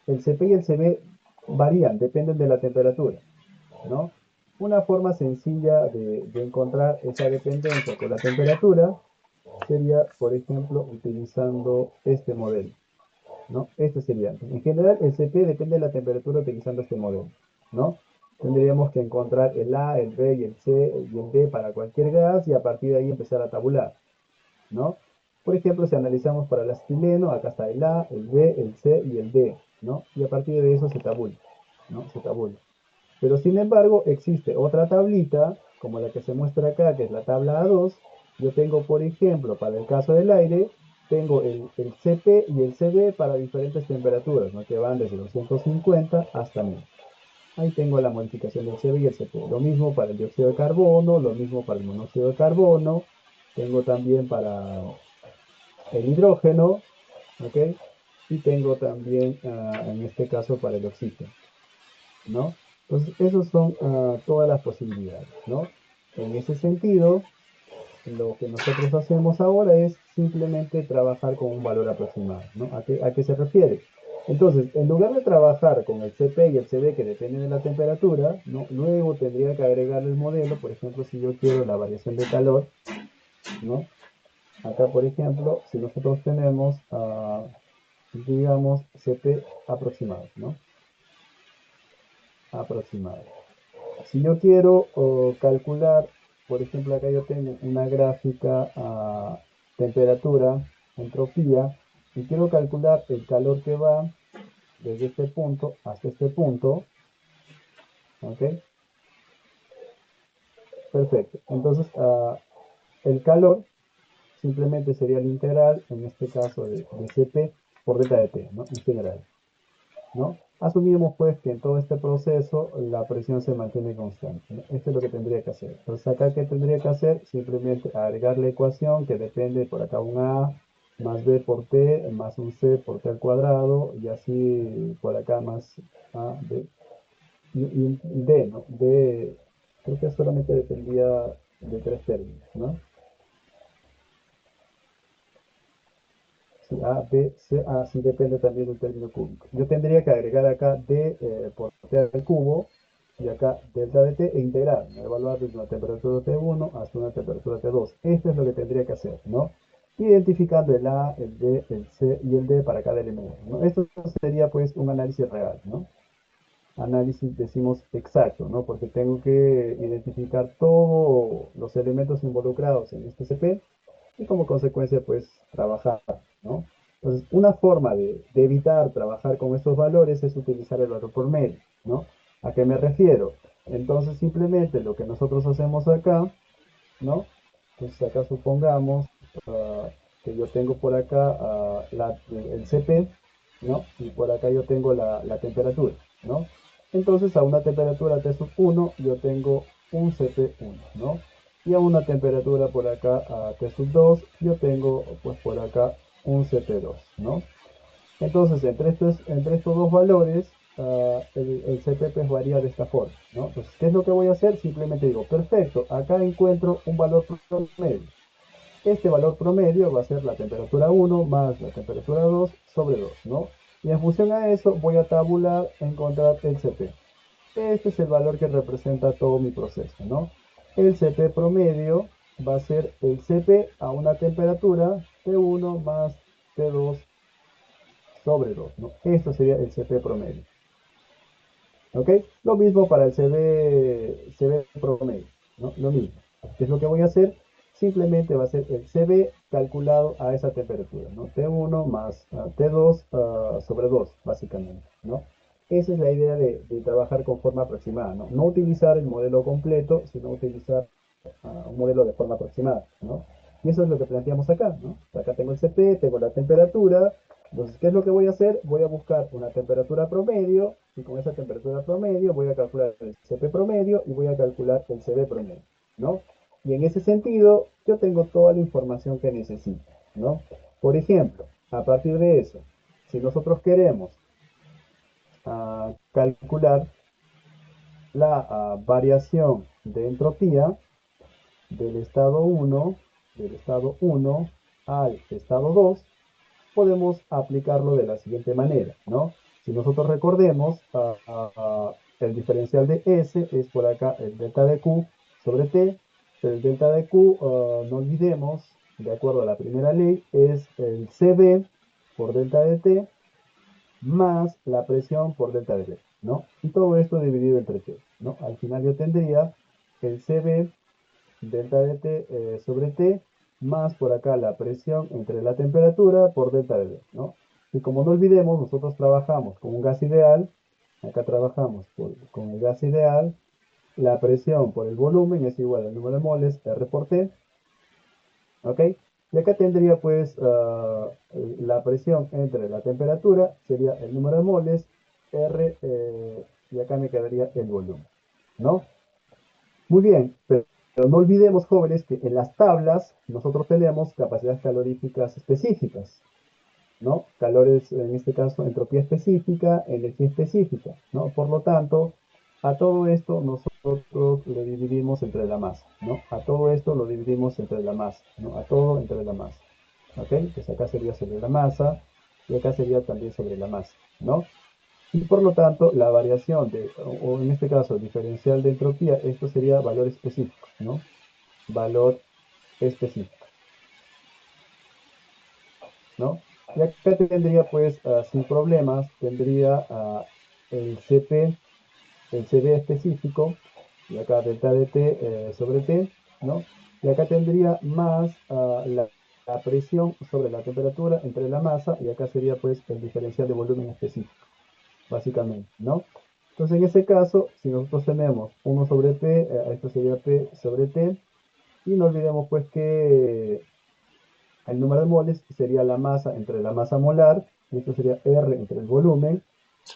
el CP y el CB varían, dependen de la temperatura, ¿no? Una forma sencilla de encontrar esa dependencia con la temperatura sería, por ejemplo, utilizando este modelo, ¿no? Este sería. En general, el CP depende de la temperatura utilizando este modelo, ¿no? Tendríamos que encontrar el A, el B y el C y el D para cualquier gas y a partir de ahí empezar a tabular, ¿no? Por ejemplo, si analizamos para el acetileno, acá está el A, el B, el C y el D, ¿no? Y a partir de eso se tabula, ¿no? Se tabula. Pero sin embargo, existe otra tablita, como la que se muestra acá, que es la tabla A2. Yo tengo, por ejemplo, para el caso del aire, tengo el CP y el CB para diferentes temperaturas, ¿no? Que van desde 250 hasta 1000. Ahí tengo la modificación del CB y el CP. Lo mismo para el dióxido de carbono, lo mismo para el monóxido de carbono, tengo también para el hidrógeno, ¿ok? Y tengo también, en este caso, para el oxígeno, ¿no? Entonces, esas son todas las posibilidades, ¿no? En ese sentido, lo que nosotros hacemos ahora es simplemente trabajar con un valor aproximado, ¿no? A qué se refiere? Entonces, en lugar de trabajar con el CP y el CB que dependen de la temperatura, ¿no? Luego tendría que agregar el modelo, por ejemplo, si yo quiero la variación de calor, ¿no? Acá, por ejemplo, si nosotros tenemos, digamos, CP aproximado, ¿no? Aproximado. Si yo quiero calcular, por ejemplo, acá yo tengo una gráfica a temperatura, entropía, y quiero calcular el calor que va desde este punto hasta este punto, ¿ok? Perfecto. Entonces, el calor simplemente sería la integral, en este caso de Cp por delta de T, ¿no? En general, ¿no? Asumimos pues que en todo este proceso la presión se mantiene constante, ¿no? Esto es lo que tendría que hacer. Entonces acá, ¿qué tendría que hacer? Simplemente agregar la ecuación que depende por acá un A más B por T más un C por T al cuadrado y así por acá más A, B y D, ¿no? D creo que solamente dependía de tres términos, ¿no? Si A, B, C, A, sí depende también del término cúbico. Yo tendría que agregar acá D por T al cubo y acá delta de T e integrar, ¿no? Evaluar desde una temperatura T1 hasta una temperatura T2. Esto es lo que tendría que hacer, ¿no? Identificando el A, el B, el C y el D para cada elemento, ¿no? Esto sería pues un análisis real, ¿no? Análisis decimos exacto, ¿no? Porque tengo que identificar todos los elementos involucrados en este CP y como consecuencia, pues, trabajar, ¿no? Entonces, una forma de evitar trabajar con estos valores es utilizar el valor por medio, ¿no? ¿A qué me refiero? Entonces, simplemente lo que nosotros hacemos acá, ¿no? Entonces, acá supongamos que yo tengo por acá el CP, ¿no? Y por acá yo tengo la temperatura, ¿no? Entonces, a una temperatura T sub 1, yo tengo un CP1, ¿no? Y a una temperatura por acá a T sub 2, yo tengo pues por acá un CP2, ¿no? Entonces, entre estos dos valores, el CP pues varía de esta forma, ¿no? Entonces, ¿qué es lo que voy a hacer? Simplemente digo, perfecto, acá encuentro un valor promedio. Este valor promedio va a ser la temperatura 1 más la temperatura 2 sobre 2, ¿no? Y en función a eso voy a tabular, encontrar el CP. Este es el valor que representa todo mi proceso, ¿no? El CP promedio va a ser el CP a una temperatura T1 más T2 sobre 2, ¿no? Esto sería el CP promedio, ¿ok? Lo mismo para el CB promedio, ¿no? Lo mismo. ¿Qué es lo que voy a hacer? Simplemente va a ser el CB calculado a esa temperatura, ¿no? T1 más T2 sobre 2, básicamente, ¿no? Esa es la idea de trabajar con forma aproximada, ¿no? No utilizar el modelo completo, sino utilizar un modelo de forma aproximada, ¿no? Y eso es lo que planteamos acá, ¿no? Acá tengo el CP, tengo la temperatura, entonces, ¿qué es lo que voy a hacer? Voy a buscar una temperatura promedio y con esa temperatura promedio voy a calcular el CP promedio y voy a calcular el CB promedio, ¿no? Y en ese sentido, yo tengo toda la información que necesito, ¿no? Por ejemplo, a partir de eso, si nosotros queremos calcular la variación de entropía, del estado 1 al estado 2, podemos aplicarlo de la siguiente manera, ¿no? Si nosotros recordemos, el diferencial de S es por acá el delta de Q sobre T, pero el delta de Q, no olvidemos, de acuerdo a la primera ley, es el CB por delta de T más la presión por delta de T, ¿no? Y todo esto dividido entre T, ¿no? Al final yo tendría el CB delta de T sobre T, más por acá la presión entre la temperatura por delta de T, ¿no? Y como no olvidemos, nosotros trabajamos con un gas ideal, acá trabajamos con el gas ideal, la presión por el volumen es igual al número de moles R por T, ¿ok? Y acá tendría pues la presión entre la temperatura, sería el número de moles, R, y acá me quedaría el volumen, ¿no? Muy bien, no olvidemos, jóvenes, que en las tablas nosotros tenemos capacidades caloríficas específicas, ¿no? Calores, en este caso, entropía específica, energía específica, ¿no? Por lo tanto, a todo esto nosotros le dividimos entre la masa, ¿no? A todo esto lo dividimos entre la masa, ¿no? A todo entre la masa, ¿ok? Pues acá sería sobre la masa y acá sería también sobre la masa, ¿no? Y por lo tanto, la variación o en este caso, el diferencial de entropía, esto sería valor específico, ¿no? Valor específico, ¿no? Y acá tendría, pues, sin problemas, tendría el CP, el CB específico, y acá delta de T sobre T, ¿no? Y acá tendría más la presión sobre la temperatura entre la masa, y acá sería, pues, el diferencial de volumen específico, básicamente, ¿no? Entonces, en ese caso, si nosotros tenemos 1 sobre P, esto sería P sobre T, y no olvidemos, pues, que el número de moles sería la masa entre la masa molar, y esto sería R entre el volumen,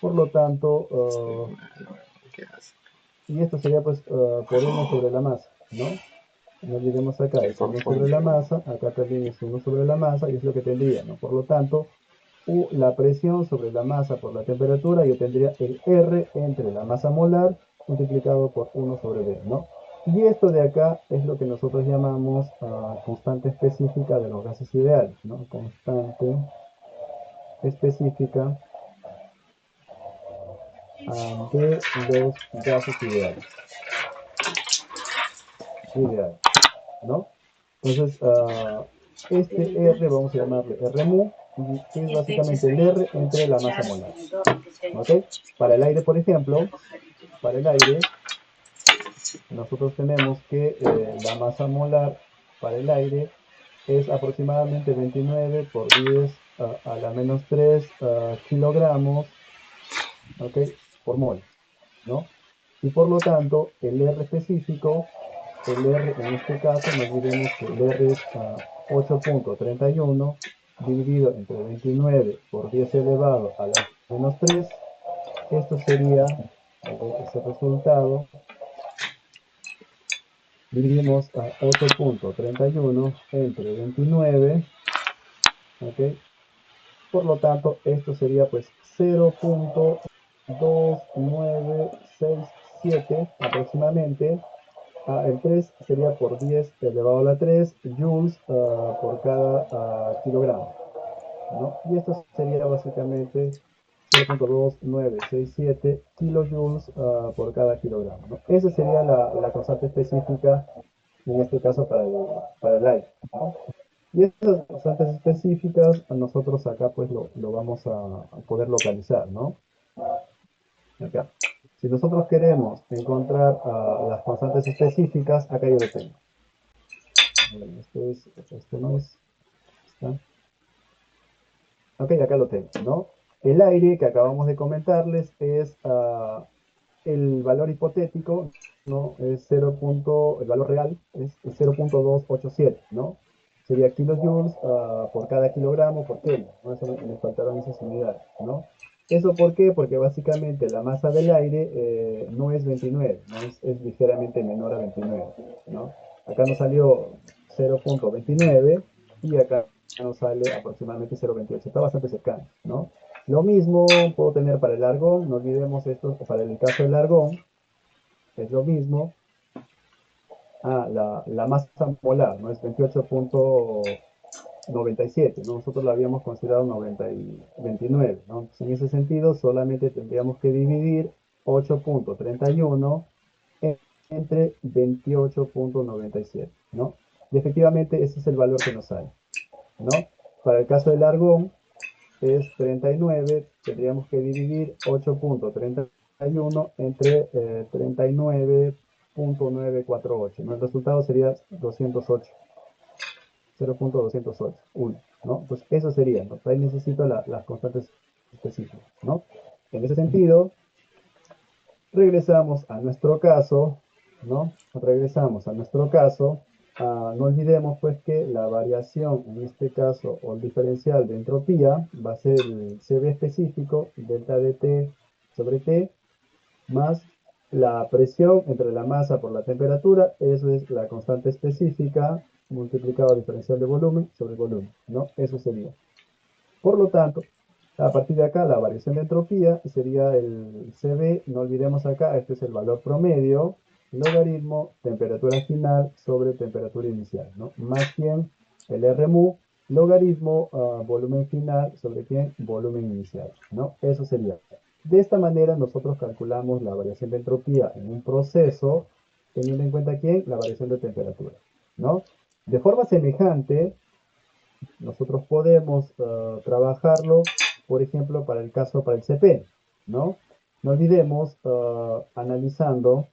por lo tanto, y esto sería pues por 1 sobre la masa, ¿no? No olvidemos acá, Qué es 1 sobre la confundido. masa, acá también es 1 sobre la masa, y es lo que tendría, ¿no? Por lo tanto, la presión sobre la masa por la temperatura, yo tendría el R entre la masa molar multiplicado por 1 sobre B, ¿no? Y esto de acá es lo que nosotros llamamos constante específica de los gases ideales, ¿no? Constante específica de los gases ideales, ¿no? Entonces, este R vamos a llamarle R mu, y es básicamente el R entre la masa molar, ¿ok? Para el aire, por ejemplo, para el aire, nosotros tenemos que la masa molar para el aire es aproximadamente 29 por 10 a la menos 3 kilogramos, ¿ok? Por mol, ¿no? Y por lo tanto, el R específico, el R en este caso, no olvidemos que el R es 8.31 dividido entre 29 por 10 elevado a la menos 3. Esto sería ese resultado. Dividimos a 8.31 entre 29, ¿ok? Por lo tanto, esto sería pues 0.2967 aproximadamente. El 3 sería por 10 elevado a la 3 joules por cada kilogramo, ¿no? Y esto sería básicamente 0.2967 kilojoules por cada kilogramo, ¿no? Esa sería la constante específica, en este caso para el aire, ¿no? Y esas constantes específicas, nosotros acá pues lo vamos a poder localizar, ¿no? Acá. Si nosotros queremos encontrar las constantes específicas, acá yo lo tengo. Bueno, este no es, está. Ok, acá lo tengo, ¿no? El aire que acabamos de comentarles es el valor hipotético, ¿no? Es 0. El valor real es 0.287, ¿no? Sería kilojoules por cada kilogramo por kelvin, ¿no? Eso me faltaron esas unidades, ¿no? ¿Eso por qué? Porque básicamente la masa del aire no es 29, ¿no? Es ligeramente menor a 29, ¿no? Acá nos salió 0.29 y acá nos sale aproximadamente 0.28, está bastante cercano, ¿no? Lo mismo puedo tener para el argón, no olvidemos esto, para el caso del argón, es lo mismo. La masa molar, ¿no? Es 28.97, ¿no? Nosotros la habíamos considerado 29, ¿no? Entonces, en ese sentido, solamente tendríamos que dividir 8.31 entre 28.97, ¿no? Y efectivamente ese es el valor que nos sale, ¿no? Para el caso del argón, es 39, tendríamos que dividir 8.31 entre 39.948, ¿no? El resultado sería 208, 0.208, 1, ¿no? Entonces, eso sería, ¿no? Ahí necesito las constantes específicas, ¿no? En ese sentido, regresamos a nuestro caso, ¿no? Regresamos a nuestro caso. No olvidemos pues que la variación, en este caso, o el diferencial de entropía, va a ser el CB específico, delta de T sobre T, más la presión entre la masa por la temperatura, eso es la constante específica multiplicado diferencial de volumen sobre volumen, ¿no? Eso sería. Por lo tanto, a partir de acá, la variación de entropía sería el CB, no olvidemos acá, este es el valor promedio, logaritmo, temperatura final sobre temperatura inicial, ¿no? Más 100, el R mu, logaritmo, volumen final sobre 100, volumen inicial, ¿no? Eso sería. De esta manera nosotros calculamos la variación de entropía en un proceso, teniendo en cuenta ¿quién? La variación de temperatura, ¿no? De forma semejante, nosotros podemos trabajarlo, por ejemplo, para el caso, para el CP, ¿no? No olvidemos, analizando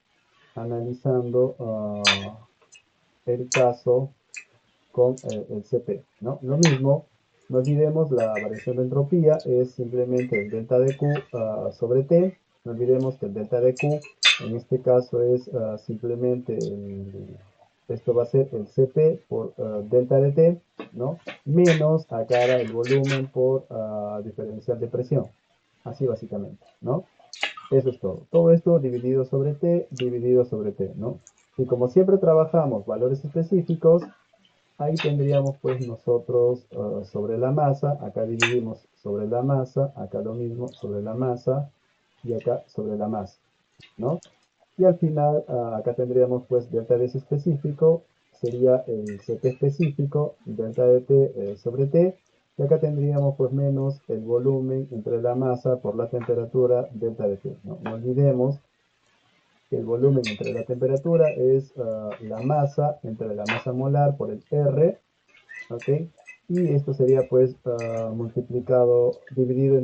el caso con el CP, ¿no? Lo mismo, no olvidemos la variación de entropía es simplemente el delta de Q sobre T. No olvidemos que el delta de Q en este caso es simplemente esto va a ser el CP por delta de T, ¿no? Menos acá era el volumen por diferencial de presión. Así básicamente, ¿no? Eso es todo. Todo esto dividido sobre T, ¿no? Y como siempre trabajamos valores específicos, ahí tendríamos pues nosotros sobre la masa, acá dividimos sobre la masa, acá lo mismo sobre la masa y acá sobre la masa, ¿no? Y al final acá tendríamos pues delta de S específico, sería el CP específico, delta de T sobre T, y acá tendríamos pues menos el volumen entre la masa por la temperatura delta de T, ¿no? No olvidemos que el volumen entre la temperatura es la masa entre la masa molar por el R, ¿ok? Y esto sería pues multiplicado, dividido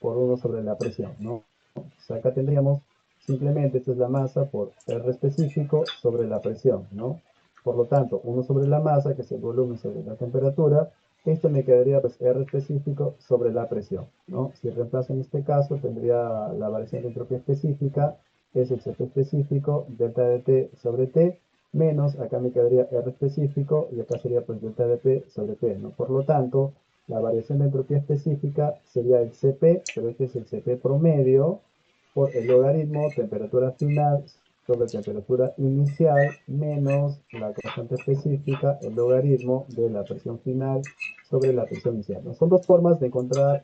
por 1 sobre la presión, ¿no? Entonces acá tendríamos simplemente, esta es la masa por R específico sobre la presión, ¿no? Por lo tanto, 1 sobre la masa, que es el volumen sobre la temperatura, esto me quedaría pues R específico sobre la presión, ¿no? Si reemplazo en este caso, tendría la variación de entropía específica, es el CP específico, delta de T sobre T, menos, acá me quedaría R específico, y acá sería pues delta de P sobre P, ¿no? Por lo tanto, la variación de entropía específica sería el CP, pero este es el CP promedio, por el logaritmo temperatura final sobre temperatura inicial, menos la constante específica, el logaritmo de la presión final sobre la presión inicial, ¿no? Son dos formas de encontrar,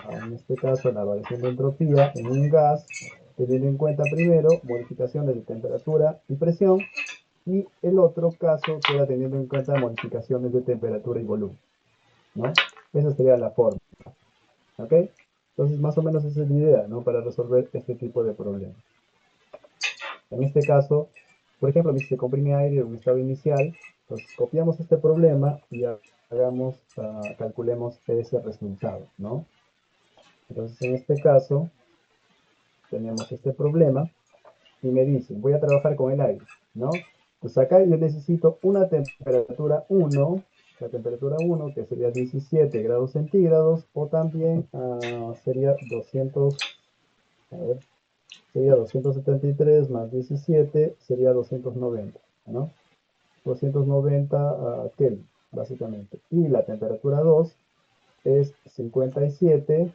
en este caso, la variación de entropía en un gas, teniendo en cuenta primero modificaciones de temperatura y presión, y el otro caso queda teniendo en cuenta modificaciones de temperatura y volumen, ¿no? Esa sería la forma, ¿ok? Entonces, más o menos esa es la idea, ¿no? Para resolver este tipo de problemas. En este caso, por ejemplo, si se comprime aire en un estado inicial, pues copiamos este problema y hagamos, calculemos ese resultado, ¿no? Entonces, en este caso, tenemos este problema y me dicen, voy a trabajar con el aire, ¿no? Pues acá yo necesito una temperatura 1, la temperatura 1 que sería 17 grados centígrados, o también sería 200, a ver, sería 273 más 17, sería 290, ¿no? 290 Kelvin, básicamente. Y la temperatura 2 es 57,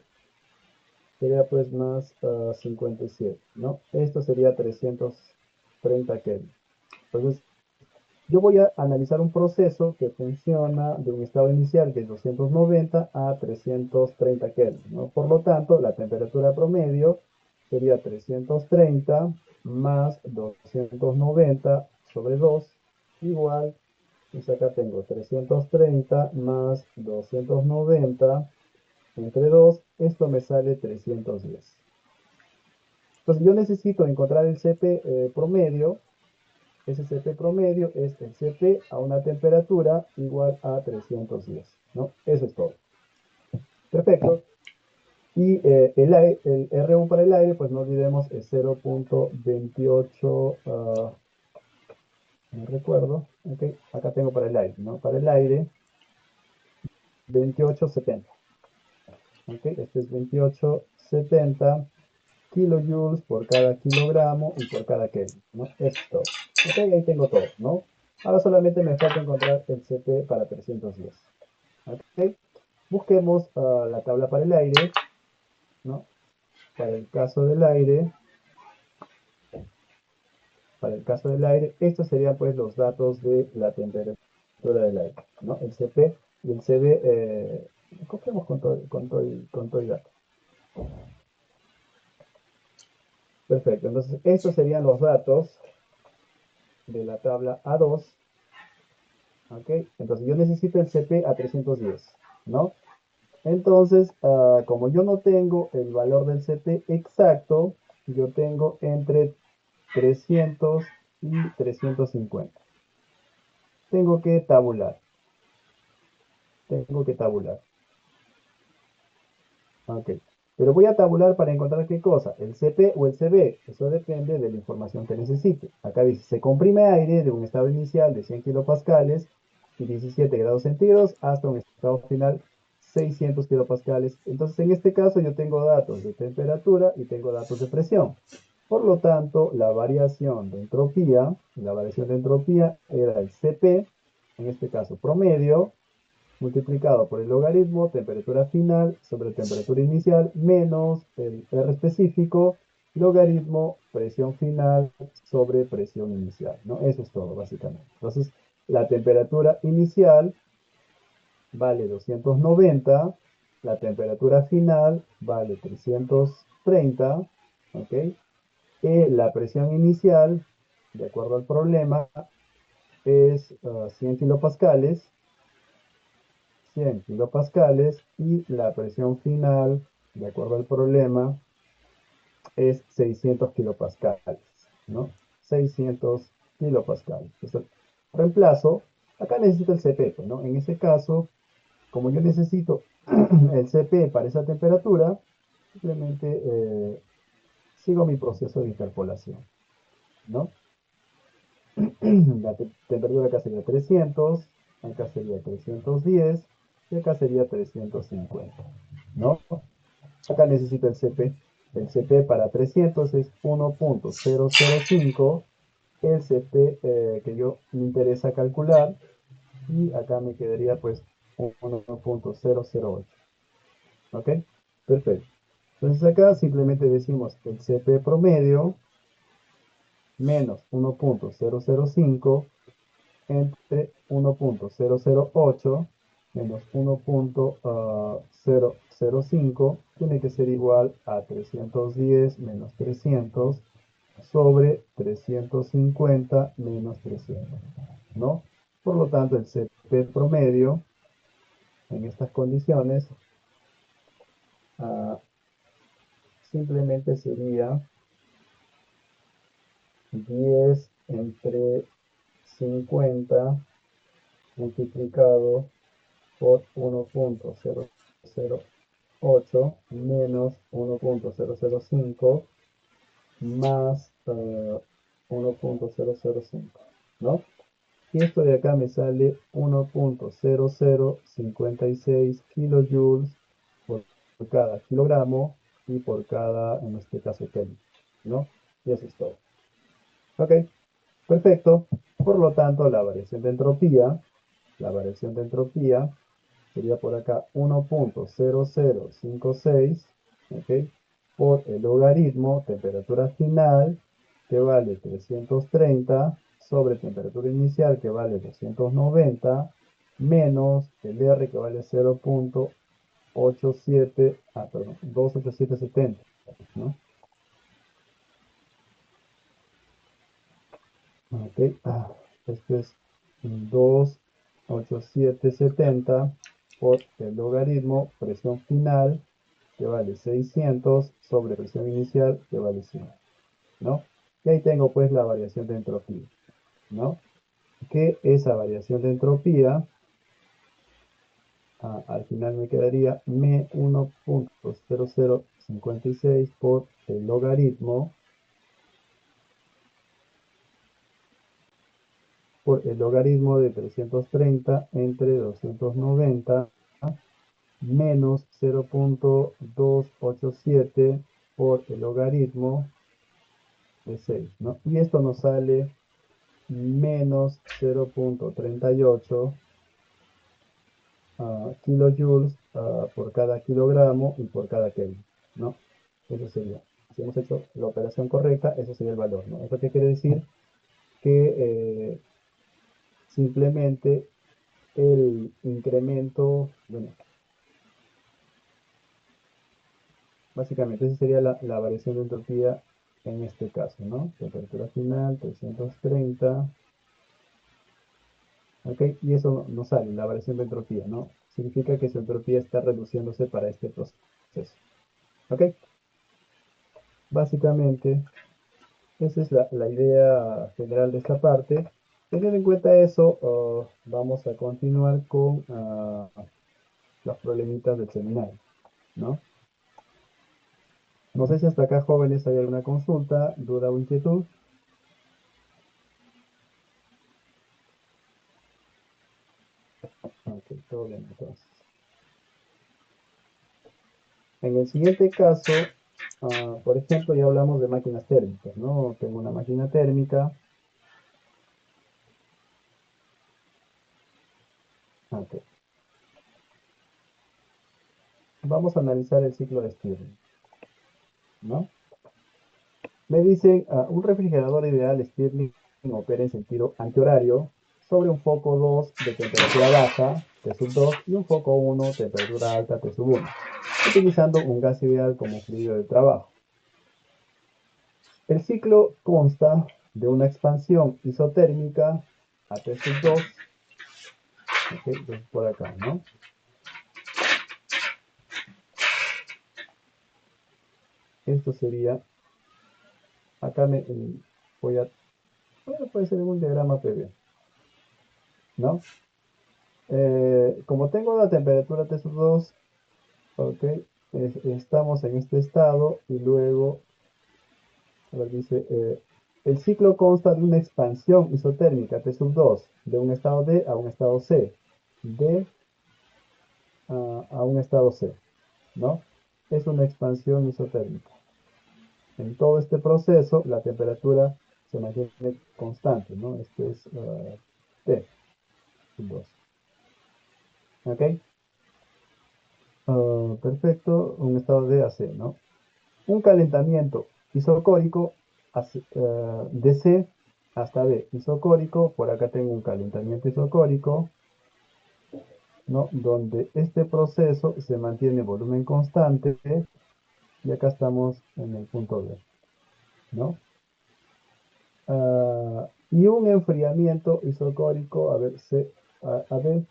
sería pues más 57, ¿no? Esto sería 330 Kelvin. Entonces, yo voy a analizar un proceso que funciona de un estado inicial que es 290 a 330 Kelvin, ¿no? Por lo tanto, la temperatura promedio sería 330 más 290 sobre 2 igual, pues acá tengo 330 más 290 entre 2, esto me sale 310. Entonces yo necesito encontrar el CP promedio. Ese CP promedio es el CP a una temperatura igual a 310, ¿no? Eso es todo. Perfecto. Y el R1 para el aire, pues no olvidemos, es 0.28, no recuerdo, ok, acá tengo para el aire, ¿no? Para el aire, 2870, ok, este es 2870 kilojoules por cada kilogramo y por cada Kelvin, ¿no? Esto, ok, ahí tengo todo, ¿no? Ahora solamente me falta encontrar el CP para 310, ok. Busquemos la tabla para el aire, ¿no? Para el caso del aire, para el caso del aire, estos serían pues los datos de la temperatura del aire, ¿no? El CP y el CB, copiamos con todo el dato. Perfecto, entonces estos serían los datos de la tabla A2, ¿ok? Entonces yo necesito el CP a 310, ¿no? Entonces, como yo no tengo el valor del CP exacto, yo tengo entre 300 y 350. Tengo que tabular. Tengo que tabular. Ok. Pero voy a tabular para encontrar qué cosa, el CP o el CB. Eso depende de la información que necesite. Acá dice, se comprime aire de un estado inicial de 100 kilopascales y 17 grados centígrados hasta un estado final 600 kilopascales. Entonces, en este caso, yo tengo datos de temperatura y tengo datos de presión. Por lo tanto, la variación de entropía era el CP, en este caso promedio, multiplicado por el logaritmo temperatura final sobre temperatura inicial menos el R específico, logaritmo presión final sobre presión inicial, ¿no? Eso es todo, básicamente. Entonces, la temperatura inicial vale 290, la temperatura final vale 330, ¿ok? La presión inicial, de acuerdo al problema, es 100 kilopascales, 100 kilopascales y la presión final, de acuerdo al problema, es 600 kilopascales, ¿no? 600 kilopascales. Entonces, reemplazo, acá necesito el CP, pues, ¿no? En ese caso, como yo necesito el CP para esa temperatura, simplemente sigo mi proceso de interpolación, ¿no? La temperatura acá sería 300, acá sería 310 y acá sería 350, ¿no? Acá necesito el CP. El CP para 300 es 1.005, el CP que yo me interesa calcular, y acá me quedaría pues 1.008. ¿Ok? Perfecto. Entonces acá simplemente decimos el CP promedio menos 1.005 entre 1.008 menos 1.005 tiene que ser igual a 310 menos 300 sobre 350 menos 300, ¿no? Por lo tanto, el CP promedio en estas condiciones ah, simplemente sería 10 entre 50 multiplicado por 1.008 menos 1.005 más 1.005, ¿no? Y esto de acá me sale 1.0056 kilojoules por cada kilogramo y por cada, en este caso, Kelvin, ¿no? Y eso es todo. Ok, perfecto. Por lo tanto, la variación de entropía sería por acá 1.0056, ¿ok? Por el logaritmo temperatura final, que vale 330, sobre temperatura inicial, que vale 290, menos el R, que vale 0.87, perdón, 28770, ¿no? Ok, esto es 28770 por el logaritmo presión final, que vale 600, sobre presión inicial, que vale 100, ¿no? Y ahí tengo pues la variación de entropía, ¿no? Que esa variación de entropía, al final me quedaría 1.0056 por el logaritmo de 330 entre 290 menos 0.287 por el logaritmo de 6, ¿no? Y esto nos sale menos 0.38 kilojoules por cada kilogramo y por cada Kelvin, ¿no? Eso sería. Si hemos hecho la operación correcta, ese sería el valor, ¿no? ¿Eso qué quiere decir? que simplemente el incremento, bueno, básicamente esa sería la variación de entropía en este caso, ¿no? Temperatura final, 330, ¿ok? Y eso nos sale, la variación de entropía, ¿no? Significa que su entropía está reduciéndose para este proceso, ¿ok? Básicamente, esa es la idea general de esta parte. Teniendo en cuenta eso, vamos a continuar con los problemitas del seminario, ¿no? No sé si hasta acá, jóvenes, hay alguna consulta, duda o inquietud. Ok, todo bien, entonces. En el siguiente caso, por ejemplo, ya hablamos de máquinas térmicas, ¿no? Tengo una máquina térmica. Ok. Vamos a analizar el ciclo de Stirling, ¿no? Me dicen, un refrigerador ideal Stirling opera en sentido antihorario sobre un foco 2 de temperatura baja, T sub 2, y un foco 1, temperatura alta, T sub 1, utilizando un gas ideal como fluido de trabajo. El ciclo consta de una expansión isotérmica a T sub 2, ok, entonces por acá, ¿no? Esto sería, acá voy a, bueno, puede ser un diagrama previo, ¿no? Como tengo la temperatura T sub 2, ok, estamos en este estado y luego, a ver, dice, el ciclo consta de una expansión isotérmica T sub 2 de un estado D a un estado C, D a un estado C, ¿no? Es una expansión isotérmica. En todo este proceso, la temperatura se mantiene constante, ¿no? Este es T sub 2, ¿ok? Perfecto, un estado de AC, ¿no? Un calentamiento isocórico de C hasta D. Isocórico, por acá tengo un calentamiento isocórico, ¿no? Donde este proceso se mantiene volumen constante y acá estamos en el punto D, ¿no? Y un enfriamiento isocórico, a ver, a ver,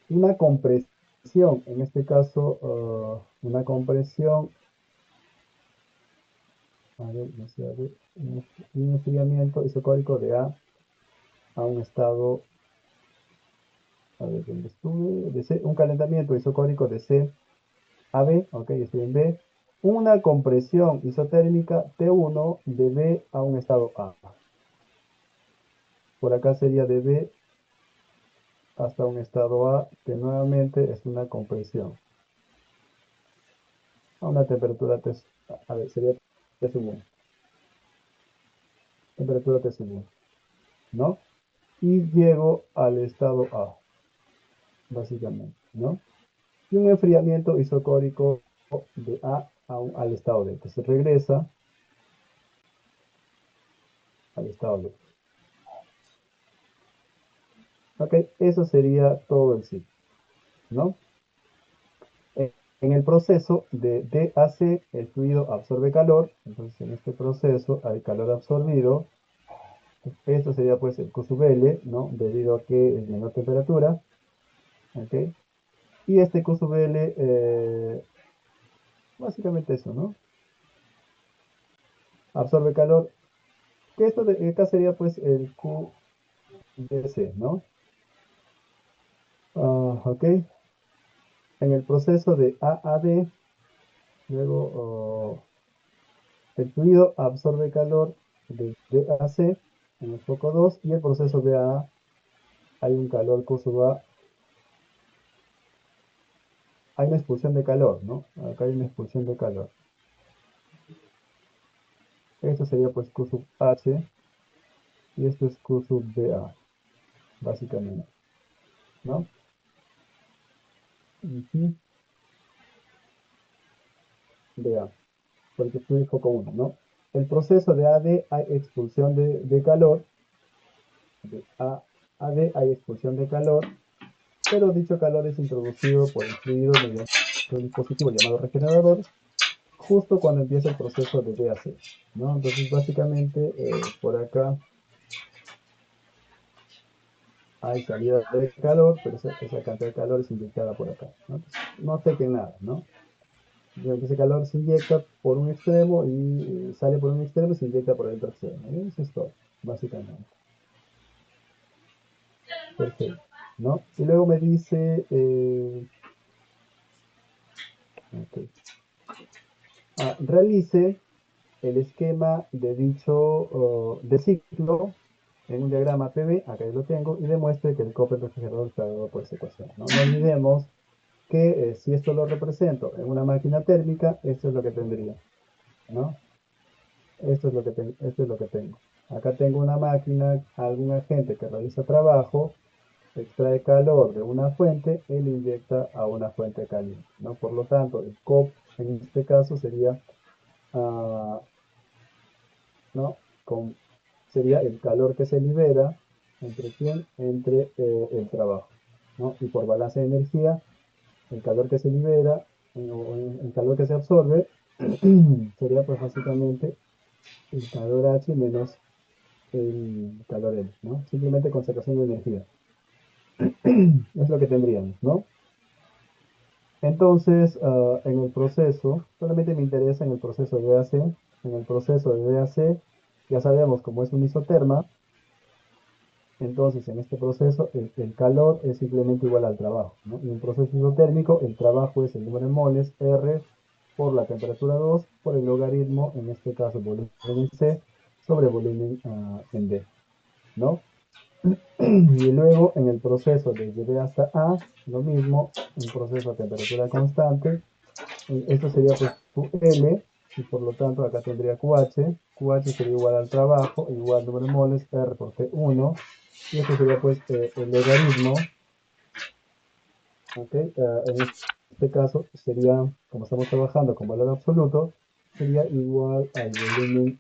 una compresión, en este caso, una compresión, a ver, no sé, a ver, un enfriamiento isocórico de a un estado, a ver, ¿dónde estuve? De C, un calentamiento isocórico de C a B, ok, estoy en B, una compresión isotérmica T1 de B a un estado A. Por acá sería de B hasta un estado A, que nuevamente es una compresión. A una temperatura T, a ver, sería T sub 1. Temperatura T sub 1, ¿no? Y llego al estado A, básicamente, ¿no? Y un enfriamiento isocórico de al estado D. Entonces regresa al estado D. Ok, eso sería todo el ciclo, ¿no? En el proceso de DAC, el fluido absorbe calor, entonces en este proceso hay calor absorbido, esto sería pues el Q sub L, ¿no? Debido a que es menor temperatura, ¿ok? Y este Q sub L, básicamente eso, ¿no? Absorbe calor, que esto de acá sería pues el QDC, ¿no? Ok, en el proceso de A a D, luego el fluido absorbe calor de DAC en el foco 2 y el proceso de A hay un calor Q sub A, hay una expulsión de calor, ¿no? Acá hay una expulsión de calor. Esto sería pues Q sub H y esto es Q sub BA, básicamente, ¿no? Ujú. BA, porque estoy en foco 1, ¿no? El proceso de AD hay expulsión de calor de A a D hay expulsión de calor, pero dicho calor es introducido por el fluido mediante un dispositivo llamado regenerador, justo cuando empieza el proceso de D a C, ¿no? Entonces, básicamente, por acá hay salida de calor, pero esa cantidad de calor es inyectada por acá, ¿no? Entonces, no afecten nada, ¿no? Ese calor se inyecta por un extremo y sale por un extremo y se inyecta por el otro extremo. Y eso es todo, básicamente. Perfecto, ¿no? Y luego me dice, ok, realice el esquema de dicho de ciclo en un diagrama PV, acá yo lo tengo, y demuestre que el copper refrigerador está dado por esa ecuación, ¿no? No olvidemos que si esto lo represento en una máquina térmica, esto es lo que tendría, ¿no? Esto es lo que tengo. Acá tengo una máquina, algún agente que realiza trabajo, extrae calor de una fuente y lo inyecta a una fuente caliente, ¿no? Por lo tanto, el COP en este caso sería, ah, ¿no? Sería el calor que se libera, ¿entre quién? Entre el trabajo, ¿no? Y por balance de energía, el calor que se libera, o el calor que se absorbe, sería pues básicamente el calor H menos el calor L, ¿no? Simplemente conservación de energía. Es lo que tendríamos, ¿no? Entonces, en el proceso, solamente me interesa en el proceso de AC. En el proceso de DAC, ya sabemos cómo es un isoterma. Entonces, en este proceso, el calor es simplemente igual al trabajo, ¿no? En un proceso isotérmico, el trabajo es el número de moles, R, por la temperatura 2 por el logaritmo, en este caso, volumen en C, sobre volumen en D, ¿no? Y luego, en el proceso desde B hasta A, lo mismo, un proceso a temperatura constante. Esto sería, pues, QL, y por lo tanto, acá tendría QH. QH sería igual al trabajo, igual número de moles, R por T1. Y esto sería pues el logaritmo, ¿ok? En este caso sería, como estamos trabajando con valor absoluto, sería igual al volumen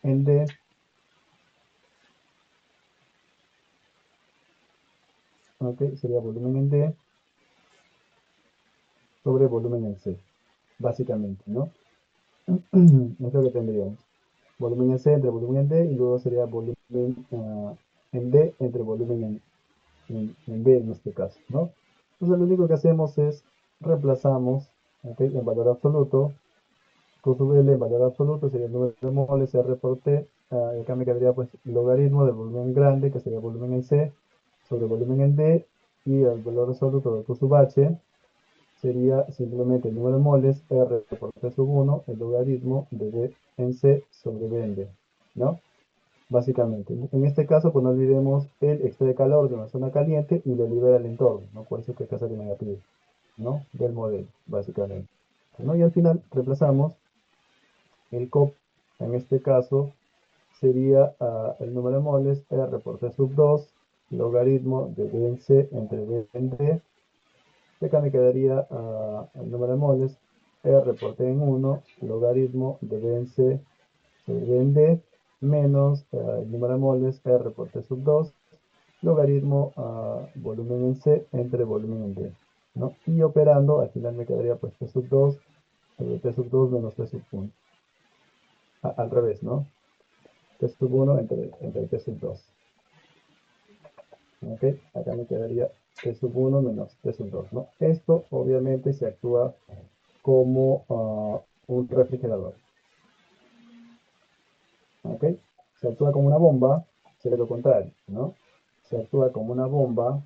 en D, ¿ok? Sería volumen en D sobre volumen en C, básicamente, ¿no? Es lo que tendríamos. Volumen en C entre volumen en D y luego sería volumen en D entre volumen en B en este caso, ¿no? Entonces lo único que hacemos es reemplazamos, ¿ok? En valor absoluto. Q sub L en valor absoluto sería el número de moles R por T. Acá me quedaría pues logaritmo del volumen grande, que sería volumen en C, sobre volumen en D, y el valor absoluto de Q sub H sería simplemente el número de moles R por T sub 1, el logaritmo de D en C sobre D en D, ¿no? Básicamente. En este caso, pues no olvidemos, él extrae calor de una zona caliente y lo libera al entorno, ¿no? Por eso que acá sale negativo, ¿no? Del modelo, básicamente, ¿no? Y al final reemplazamos el COP, en este caso, sería el número de moles R por T sub 2, logaritmo de D en C entre D en D. Y acá me quedaría el número de moles R por T en 1, logaritmo de D en C sobre D en D, menos el número de moles R por T sub 2, logaritmo volumen en C entre volumen en D, ¿no? Y operando, al final me quedaría pues T sub 2 sobre T sub 2 menos T sub 1. Al revés, ¿no? T sub 1 entre T sub 2. ¿Ok? Acá me quedaría T sub 1 menos T sub 2, ¿no? Esto obviamente se actúa como un refrigerador. ¿Ok? Se actúa como una bomba, sería lo contrario, ¿no? Se actúa como una bomba.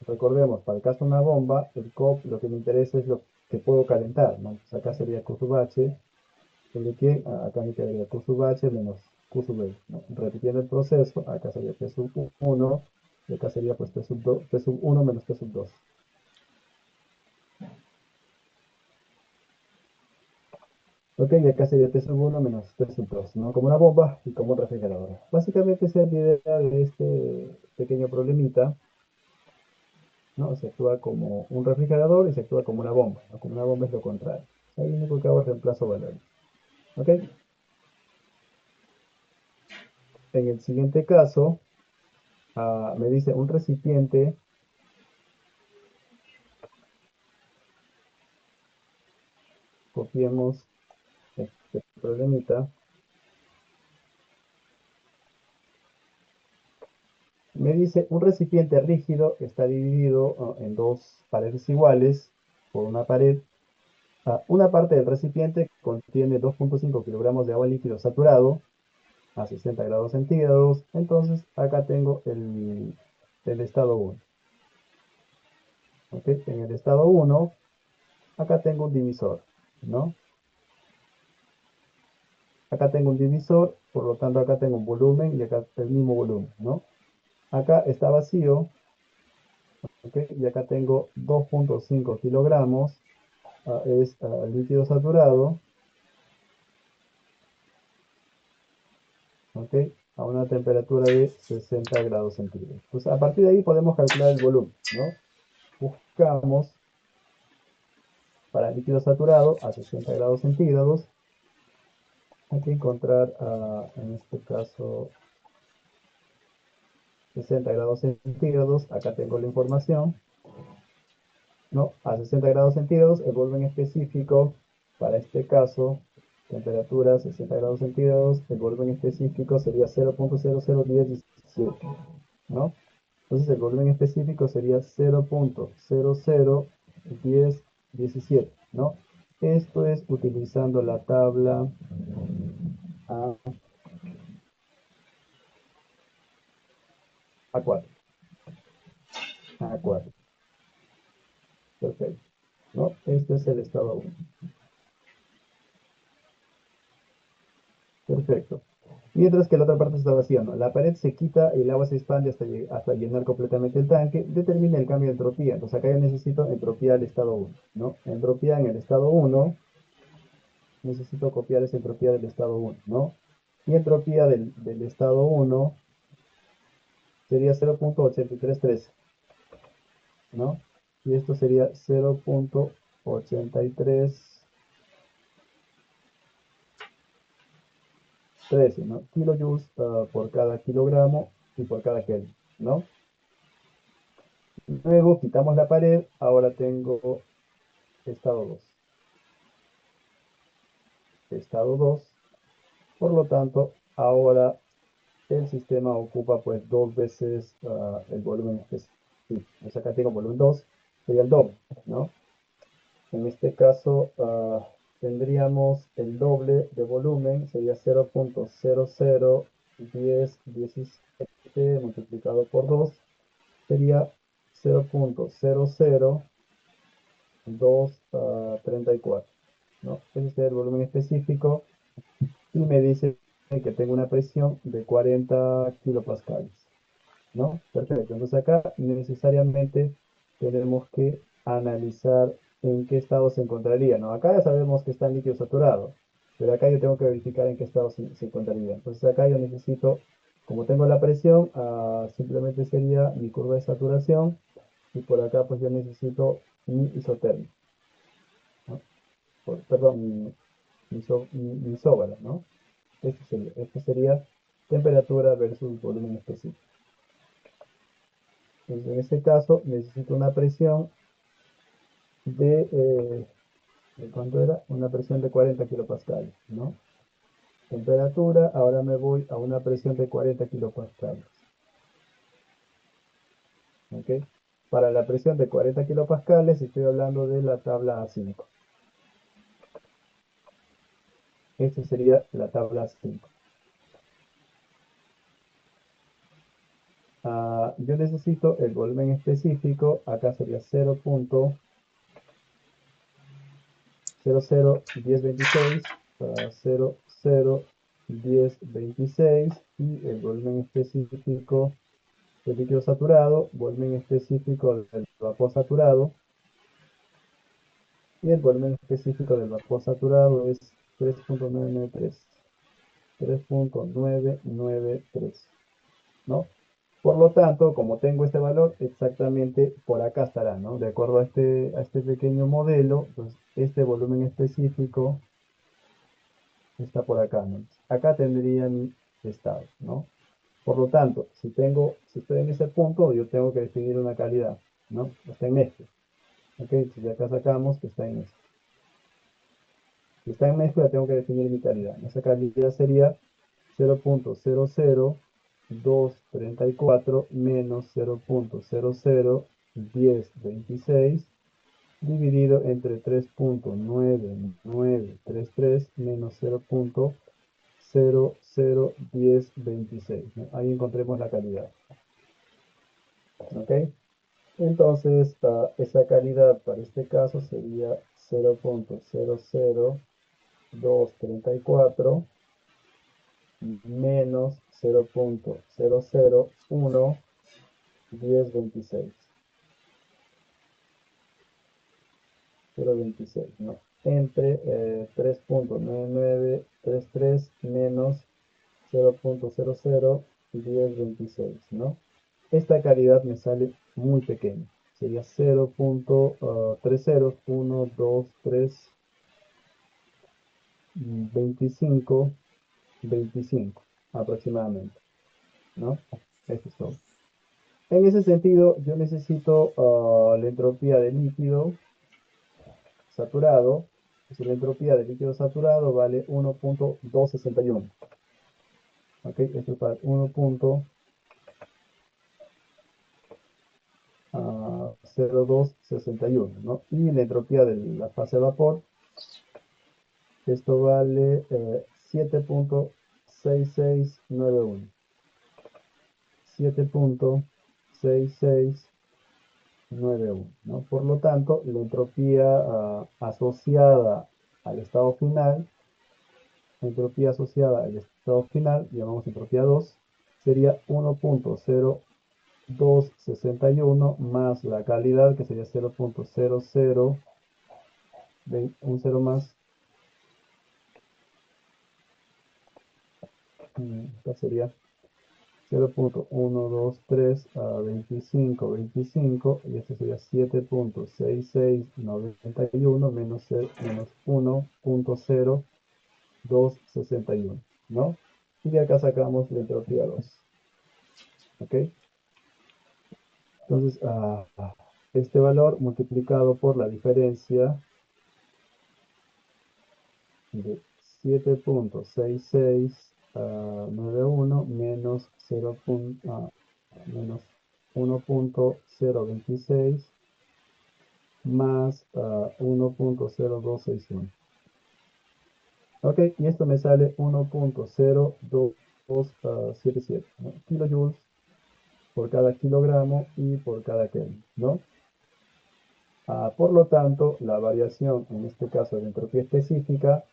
Recordemos, para el caso de una bomba, el COP lo que me interesa es lo que puedo calentar, ¿no? Entonces acá sería Q sub H, sobre que acá me quedaría Q sub H menos Q sub E, ¿no? Repitiendo el proceso, acá sería T sub 1, y acá sería pues T sub 2, T sub 1 menos T sub 2. Ok, y acá sería T sub 1 menos T sub 2, ¿no? Como una bomba y como un refrigerador. Básicamente esa es la idea de este pequeño problemita, ¿no? Se actúa como un refrigerador y se actúa como una bomba, ¿no? Como una bomba es lo contrario. Ahí lo único que hago es reemplazo valores. ¿Ok? En el siguiente caso, me dice un recipiente, copiemos este problemita. Me dice un recipiente rígido está dividido en dos paredes iguales por una pared. Una parte del recipiente contiene 2,5 kilogramos de agua líquido saturado a 60 grados centígrados. Entonces acá tengo el estado 1. ¿Ok? En el estado 1, acá tengo un divisor, ¿no? Acá tengo un divisor, por lo tanto acá tengo un volumen y acá el mismo volumen, ¿no? Acá está vacío, ¿ok? Y acá tengo 2,5 kilogramos, es líquido saturado, ¿ok? A una temperatura de 60 grados centígrados. Pues a partir de ahí podemos calcular el volumen, ¿no? Buscamos para líquido saturado a 60 grados centígrados. Hay que encontrar, en este caso, 60 grados centígrados. Acá tengo la información, ¿no? A 60 grados centígrados, el volumen específico, para este caso, temperatura 60 grados centígrados, el volumen específico sería 0,001017, ¿no? Entonces el volumen específico sería 0,001017, ¿no? Esto es utilizando la tabla A4. A4. Perfecto. ¿No? Este es el estado 1. Perfecto. Mientras que la otra parte está vacía, ¿no? La pared se quita, el agua se expande hasta llenar completamente el tanque, determina el cambio de entropía. Entonces acá yo necesito entropía del estado 1, ¿no? Entropía en el estado 1, necesito copiar esa entropía del estado 1, ¿no? Y entropía del estado 1 sería 0,8313, ¿no? Y esto sería 0,8313, ¿no? Kilojoules por cada kilogramo y por cada Kelvin, ¿no? Luego quitamos la pared, ahora tengo estado 2. Estado 2, por lo tanto, ahora el sistema ocupa pues dos veces el volumen específico. Entonces acá tengo volumen 2, sería el doble, ¿no? En este caso tendríamos el doble de volumen, sería 0,001017 multiplicado por 2, sería 0,00234, ¿no? Ese es el volumen específico y me dice que tengo una presión de 40 kilopascales, ¿no? Perfecto. Entonces acá necesariamente tenemos que analizar en qué estado se encontraría, ¿no? Acá ya sabemos que está en líquido saturado, pero acá yo tengo que verificar en qué estado se encontraría. Entonces acá yo necesito, como tengo la presión, simplemente sería mi curva de saturación y por acá pues yo necesito mi isotérmico, ¿no? Perdón, mi isóbara, ¿no? Esto sería temperatura versus volumen específico. Entonces, en este caso necesito una presión ¿de cuánto era? Una presión de 40 kilopascales, ¿no? Temperatura, ahora me voy a una presión de 40 kilopascales, ¿ok? Para la presión de 40 kilopascales estoy hablando de la tabla A5. Esta sería la tabla A5. Yo necesito el volumen específico, acá sería 0,001026 para 0,01026 y el volumen específico del líquido saturado, volumen específico del vapor saturado y el volumen específico del vapor saturado es 3,993, 3,993, ¿no? Por lo tanto, como tengo este valor, exactamente por acá estará, ¿no? De acuerdo a este pequeño modelo, pues este volumen específico está por acá, ¿no? Acá tendría mi estado, ¿no? Por lo tanto, si estoy en ese punto, yo tengo que definir una calidad, ¿no? Está en este. Ok, si de acá sacamos que está en este. Si está en mezcla, tengo que definir mi calidad. Esa calidad sería 0.00234 menos 0.001026 dividido entre 3.9933 menos 0.001026, ¿no? Ahí encontremos la calidad. ¿Ok? Entonces, esa calidad para este caso sería 0.00234 menos 0.0011026. 0.26, ¿no? Entre 3.9933 menos 0.001026, ¿no? Esta calidad me sale muy pequeña. Sería 0.3 ceros, 1, 2, 3, 25, 25 aproximadamente, ¿no? Eso es todo. En ese sentido, yo necesito la entropía de líquido saturado. Si la entropía de líquido saturado vale 1.261. ¿Ok? Esto es para 1.0261, ¿no? Y la entropía de la fase de vapor, esto vale 7.6691. 7.6691, ¿no? Por lo tanto, la entropía asociada al estado final, llamamos entropía 2, sería 1.0261 más la calidad, que sería 0.00, un 0 más, esta sería 0.123 25 y esto sería 7.6691 menos 1.0261, ¿no? Y de acá sacamos la entropía 2. ¿Ok? Entonces, este valor multiplicado por la diferencia de 7.6691 menos 1.026 más 1.0261. Ok, y esto me sale 1.0277, ¿no? Kilojoules por cada kilogramo y por cada Kelvin, ¿no? Por lo tanto, la variación, en este caso de la entropía específica,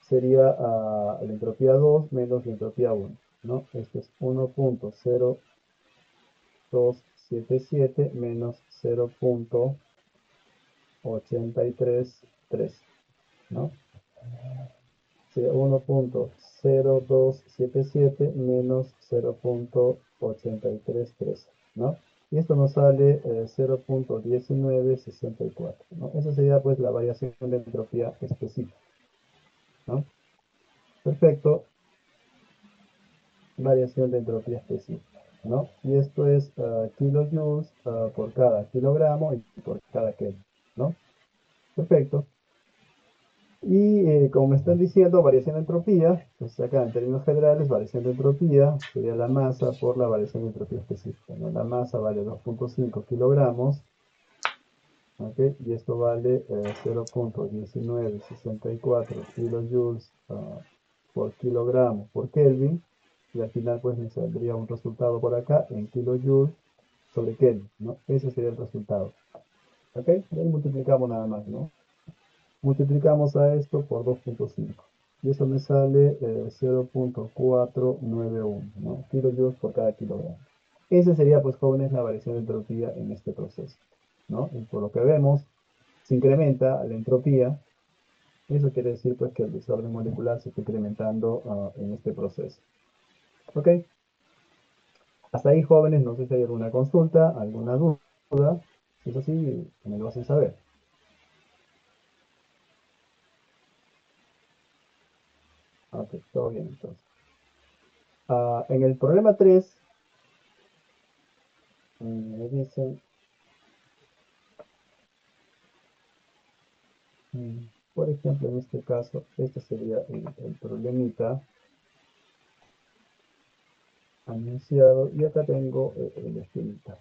sería la entropía 2 menos la entropía 1, ¿no? Esto es 1.0277 menos 0.833, ¿no? Sería 1.0277 menos 0.833, ¿no? Y esto nos sale 0.1964, ¿no? Esa sería pues la variación de entropía específica, ¿no? Perfecto, variación de entropía específica, ¿no? Y esto es kilojoules por cada kilogramo y por cada Kelvin, ¿no? Perfecto. Y como me están diciendo, variación de entropía, pues acá en términos generales, variación de entropía sería la masa por la variación de entropía específica, ¿no? La masa vale 2.5 kilogramos, ¿ok? Y esto vale 0.1964 kilojoules por kilogramo por Kelvin, y al final pues me saldría un resultado por acá en kilojoules sobre Kelvin, ¿no? Ese sería el resultado, ¿ok? Y ahí multiplicamos nada más, ¿no? Multiplicamos a esto por 2.5 y eso me sale 0.491, ¿no? Kilojoules por cada kilogramo. Ese sería, pues, jóvenes, la variación de entropía en este proceso, ¿no? Y por lo que vemos, se incrementa la entropía. Eso quiere decir, pues, que el desorden molecular se está incrementando en este proceso. ¿Ok? Hasta ahí, jóvenes, no sé si hay alguna consulta, alguna duda. Si es así, me lo hacen saber. Ok, todo bien, entonces. En el problema 3, me dicen, por ejemplo, en este caso, este sería el problemita anunciado, y acá tengo el esquemita.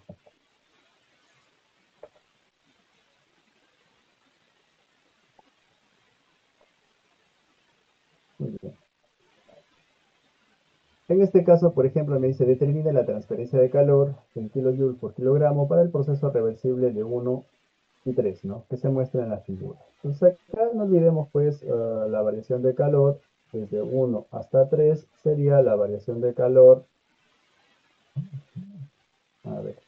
Muy bien. En este caso, por ejemplo, me dice, determine la transferencia de calor en kilojoules por kilogramo para el proceso reversible de 1 y 3, ¿no? Que se muestra en la figura. Entonces acá no olvidemos, pues, la variación de calor desde 1 hasta 3 sería la variación de calor, a ver,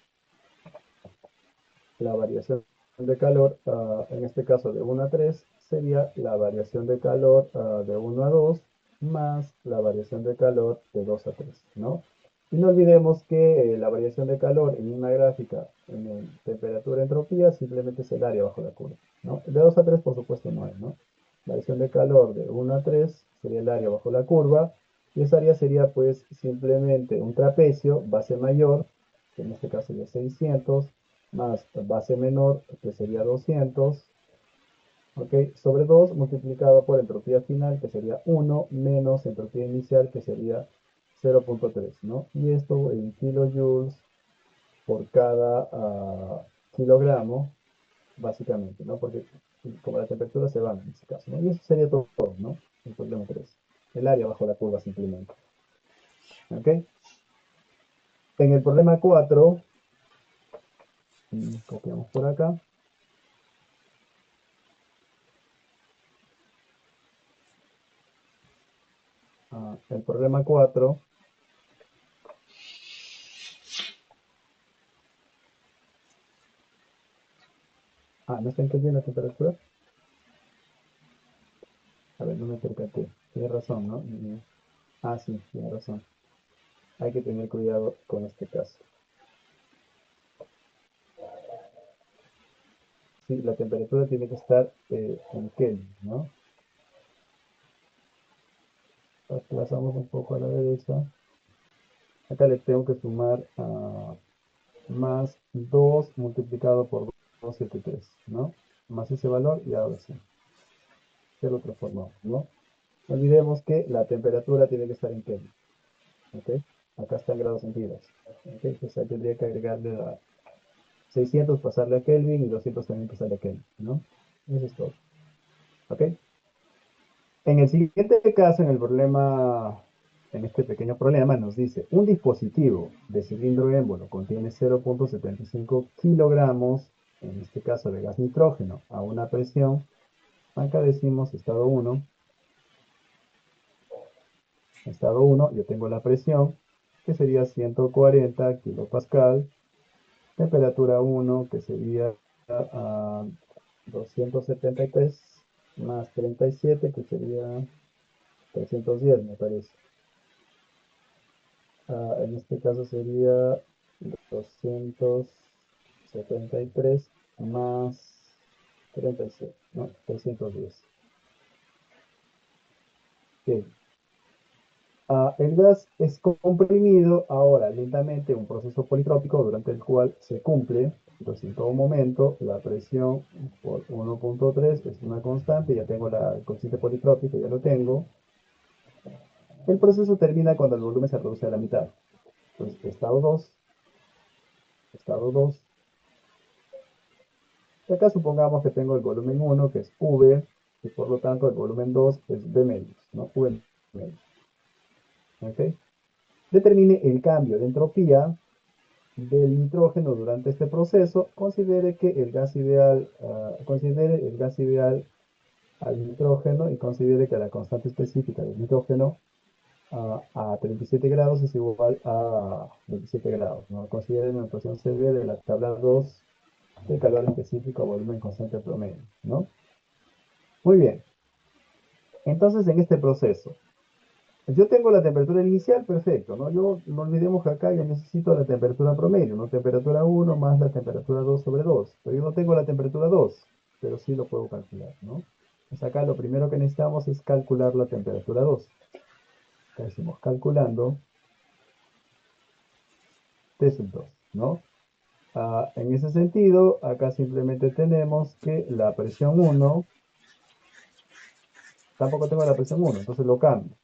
la variación de calor, en este caso de 1 a 3, sería la variación de calor de 1 a 2 más la variación de calor de 2 a 3, ¿no? Y no olvidemos que la variación de calor en una gráfica en temperatura-entropía simplemente es el área bajo la curva, ¿no? De 2 a 3 por supuesto no hay, ¿no? Variación de calor de 1 a 3 sería el área bajo la curva, y esa área sería pues simplemente un trapecio, base mayor, que en este caso sería 600, más base menor, que sería 200, ¿ok? Sobre 2 multiplicado por entropía final, que sería 1, menos entropía inicial, que sería 0.3, ¿no? Y esto en kilojoules por cada kilogramo, básicamente, ¿no? Porque como la temperatura se va en este caso, ¿no? Y eso sería todo, ¿no? El problema 3. El área bajo la curva simplemente, ¿ok? En el problema 4, copiamos por acá. El problema 4, ¿no está entendiendo la temperatura? A ver, no me percaté. Tiene razón, ¿no? Sí, tiene razón. Hay que tener cuidado con este caso. Sí, la temperatura tiene que estar en Kelvin, ¿no? Pasamos un poco a la derecha. Acá le tengo que sumar más 2 multiplicado por 273, ¿no? Más ese valor, y ahora sí. Ya lo transformamos, ¿no? No olvidemos que la temperatura tiene que estar en Kelvin, ¿ok? Acá está en grados centígrados, ¿ok? Entonces ahí tendría que agregarle a 600, pasarle a Kelvin, y 200 también pasarle a Kelvin, ¿no? Eso es todo, ¿ok? En el siguiente caso, en este pequeño problema, nos dice, un dispositivo de cilindro émbolo contiene 0.75 kilogramos, en este caso de gas nitrógeno, a una presión, acá decimos estado 1, yo tengo la presión, que sería 140 kilopascal, temperatura 1, que sería 273, más 37, que sería 310, me parece. En este caso sería 273 más 37, ¿no? 310. Ok. El gas es comprimido ahora lentamente, un proceso politrópico durante el cual se cumple. Entonces, en todo momento, la presión por 1.3 es una constante. Ya tengo el coeficiente politrópico, ya lo tengo. El proceso termina cuando el volumen se reduce a la mitad. Entonces, estado 2. Y acá supongamos que tengo el volumen 1, que es V, y por lo tanto el volumen 2 es V menos, ¿no? V menos. ¿Ok? Determine el cambio de entropía del nitrógeno durante este proceso. Considere el gas ideal al nitrógeno, y considere que la constante específica del nitrógeno a 37 grados es igual a 27 grados, ¿no? Considere la notación CV de la tabla 2 de calor específico a volumen constante promedio, ¿no? Muy bien. Entonces, en este proceso, yo tengo la temperatura inicial, perfecto, ¿no? Yo no olvidemos que acá yo necesito la temperatura promedio, ¿no? Temperatura 1 más la temperatura 2 sobre 2. Pero yo no tengo la temperatura 2, pero sí lo puedo calcular, ¿no? Pues acá lo primero que necesitamos es calcular la temperatura 2. Acá decimos calculando. T sub 2, ¿no? En ese sentido, acá simplemente tenemos que la presión 1, tampoco tengo la presión 1, entonces lo cambio,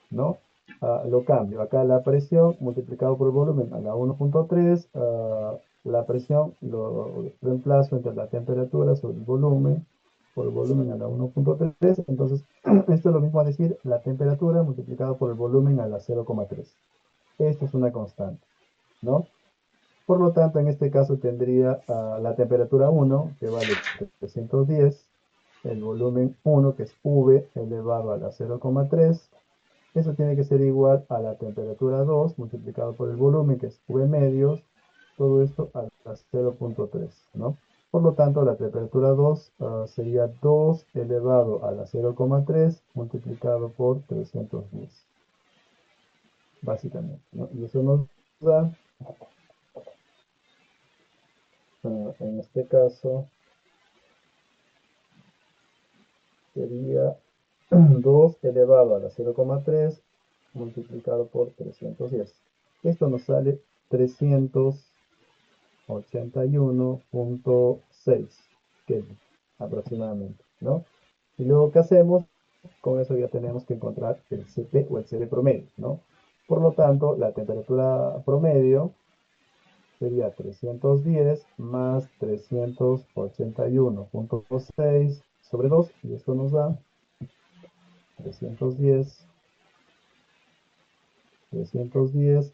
¿no? Lo cambio. Acá la presión multiplicado por el volumen a la 1.3, la presión lo reemplazo entre la temperatura sobre el volumen, por el volumen a la 1.3, entonces esto es lo mismo a decir la temperatura multiplicado por el volumen a la 0.3. Esto es una constante, ¿no? Por lo tanto, en este caso tendría la temperatura 1, que vale 310, el volumen 1, que es V elevado a la 0,3. Eso tiene que ser igual a la temperatura 2 multiplicado por el volumen, que es V medios, todo esto a la 0.3, ¿no? Por lo tanto, la temperatura 2 sería 2 elevado a la 0,3 multiplicado por 310, básicamente, ¿no? Y eso nos da, en este caso, sería 2 elevado a la 0,3 multiplicado por 310. Esto nos sale 381.6 Kelvin aproximadamente, ¿no? Y luego, ¿qué hacemos? Con eso ya tenemos que encontrar el CP o el CB promedio, ¿no? Por lo tanto, la temperatura promedio sería 310 más 381.6 sobre 2, y esto nos da 310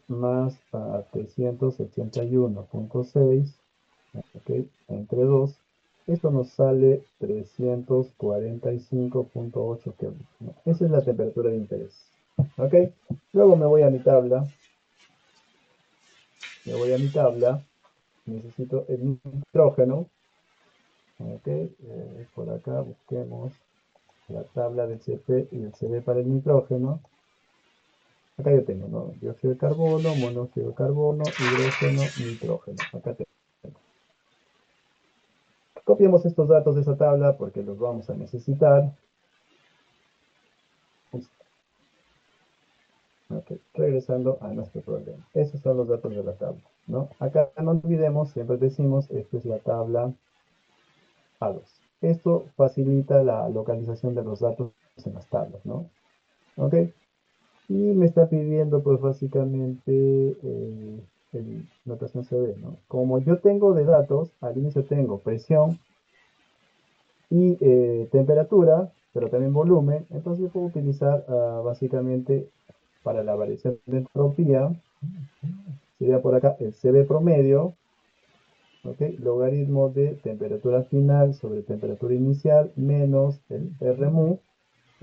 más 381.6, ¿ok? Entre 2. Esto nos sale 345.8 Kelvin, ¿no? Esa es la temperatura de interés, ¿ok? Luego me voy a mi tabla. Necesito el nitrógeno, ¿ok? Por acá busquemos la tabla del CP y el CB para el nitrógeno. Acá yo tengo, ¿no? Dióxido de carbono, monóxido de carbono, hidrógeno, nitrógeno. Acá tengo. Copiemos estos datos de esa tabla porque los vamos a necesitar. Listo. Ok, regresando a nuestro problema. Esos son los datos de la tabla, ¿no? Acá no olvidemos, siempre decimos, esta es la tabla A2. Esto facilita la localización de los datos en las tablas, ¿no? Ok. Y me está pidiendo, pues, básicamente, notación CB, ¿no? Como yo tengo de datos, al inicio tengo presión y temperatura, pero también volumen, entonces yo puedo utilizar básicamente para la variación de entropía, sería por acá el CB promedio, ¿ok? Logaritmo de temperatura final sobre temperatura inicial menos el RMU.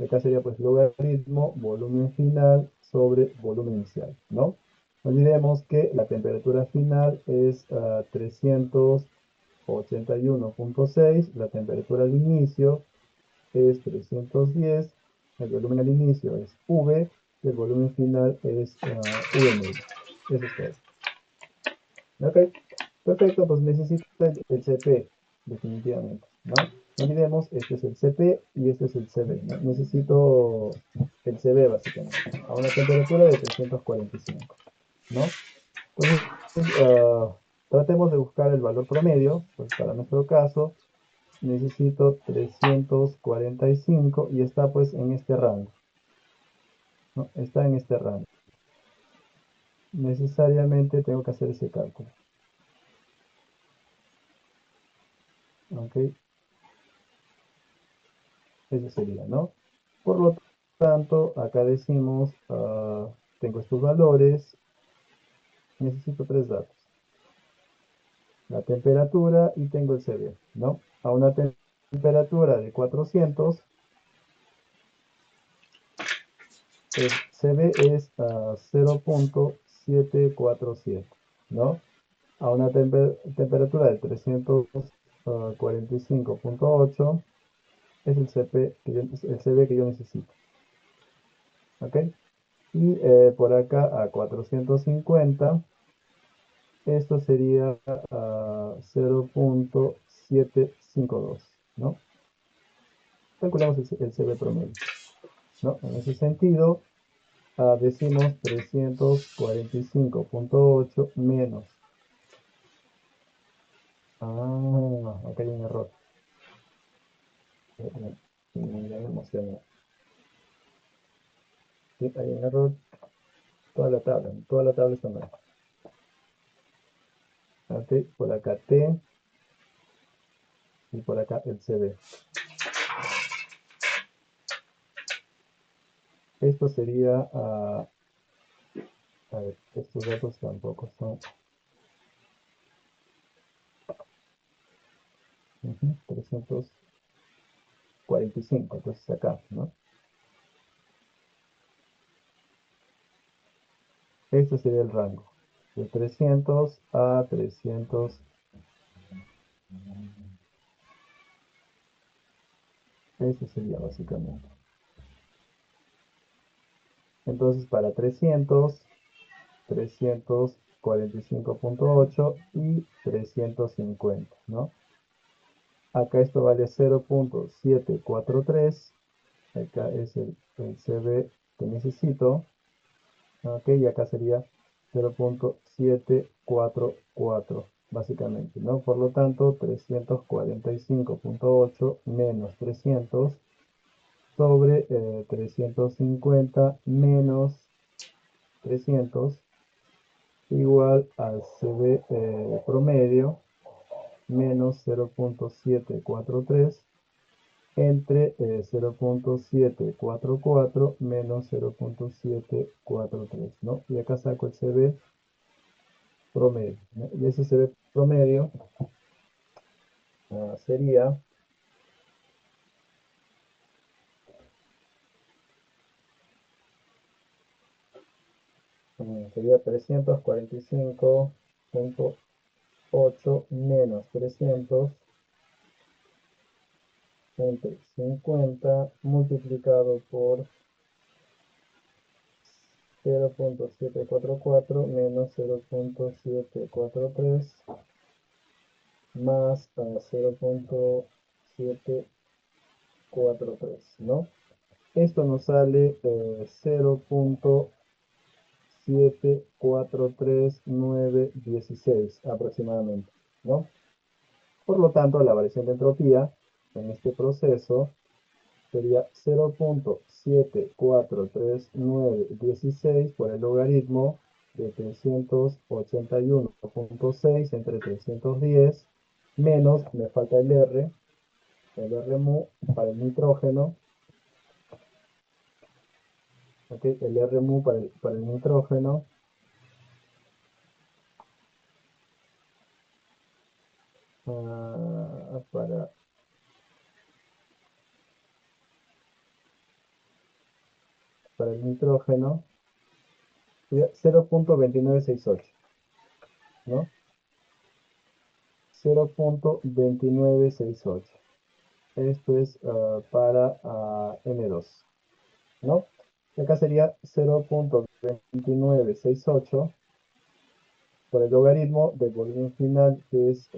Acá sería pues logaritmo volumen final sobre volumen inicial, ¿no? No olvidemos que la temperatura final es 381.6, la temperatura al inicio es 310, el volumen al inicio es V, y el volumen final es V medio. Eso es todo. Ok, perfecto, pues necesito el CP, definitivamente, ¿no? No olvidemos, este es el CP y este es el CB, ¿no? Necesito el CB básicamente, a una temperatura de 345, ¿no? Entonces, tratemos de buscar el valor promedio, pues para nuestro caso necesito 345 y está pues en este rango, ¿no? Está en este rango. Necesariamente tengo que hacer ese cálculo, ¿ok? Ese sería, ¿no? Por lo tanto, acá decimos, tengo estos valores, necesito tres datos. La temperatura y tengo el CB, ¿no? A una temperatura de 400, el CB es 0.747, ¿no? A una temperatura de 345.8 es el CB que yo necesito, ¿ok? Y por acá a 450, esto sería 0.752, ¿no? Calculamos el CB promedio, ¿no? En ese sentido, decimos 345.8 menos. Acá hay un error. Ya me emocioné. Sí, hay un error. Toda la tabla está mal. Ok, por acá T y por acá el CB. Esto sería, a ver, estos datos tampoco son 345, entonces acá, ¿no? Este sería el rango, de 300 a 300. Eso sería básicamente. Entonces para 345.8 y 350, ¿no? Acá esto vale 0.743. Acá es el CB que necesito. Ok, y acá sería 0.744, básicamente, ¿no? Por lo tanto, 345.8 menos 300 sobre 350 menos 300 igual al CB promedio menos 0.743 entre 0.744 menos 0.743, ¿no? Y acá saco el CB promedio, ¿no? Y ese CB promedio sería 345.8 menos 300 entre 50 multiplicado por 0.744 menos 0.743 más 0.743, ¿no? Esto nos sale 0.743916 aproximadamente, ¿no? Por lo tanto, la variación de entropía en este proceso sería 0.743916 por el logaritmo de 381.6 entre 310 menos, me falta el R mu para el nitrógeno, ¿ok? El R mu para el nitrógeno, para el nitrógeno, 0.2968, ¿no? 0.2968. Esto es para N2, ¿no? Y acá sería 0.2968 por el logaritmo del volumen final, que es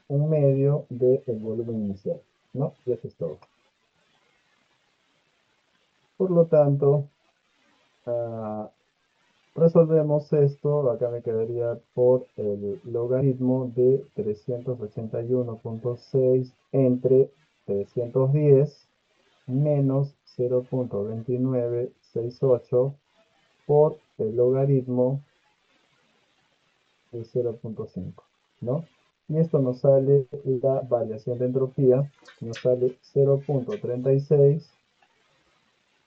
un medio del volumen inicial, ¿no? Y eso es todo. Por lo tanto, ah, resolvemos esto, acá me quedaría por el logaritmo de 381.6 entre 310 menos 0.2968 por el logaritmo de 0.5, ¿no? Y esto nos sale la variación de entropía, nos sale 0.36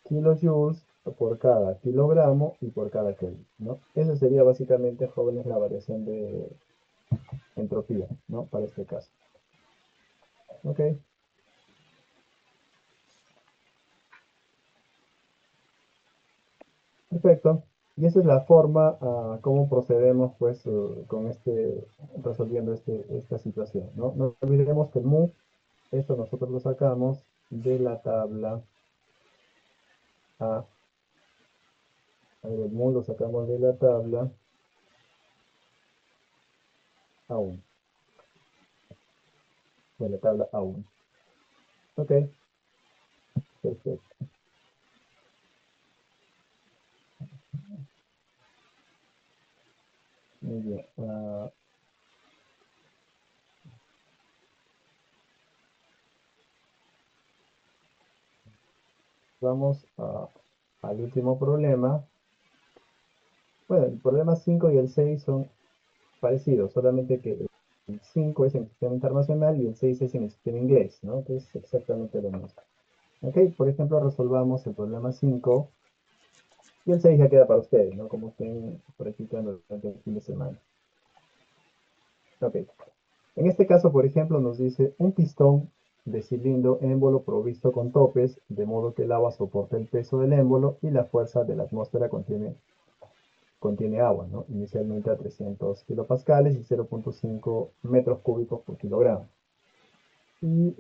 kilojoules por cada kilogramo y por cada Kelvin, ¿no? Esa sería básicamente, jóvenes, la variación de entropía, ¿no? Para este caso. ¿Ok? Perfecto. Y esa es la forma cómo procedemos, pues, con resolviendo esta situación, ¿no? No olvidemos que el mu, esto nosotros lo sacamos de la tabla A. A ver, el mu lo sacamos de la tabla A1, de la tabla A1. Ok, perfecto. Muy bien. Vamos al último problema. Bueno, el problema 5 y el 6 son parecidos, solamente que el 5 es en el sistema internacional y el 6 es en el sistema inglés, ¿no? Que es exactamente lo mismo. Ok, por ejemplo, resolvamos el problema 5 y el 6 ya queda para ustedes, ¿no? Como estén practicando durante el fin de semana. Ok, en este caso, por ejemplo, nos dice un pistón de cilindro émbolo provisto con topes, de modo que el agua soporte el peso del émbolo y la fuerza de la atmósfera contiene agua, ¿no? Inicialmente a 300 kilopascales y 0.5 metros cúbicos por kilogramo. Y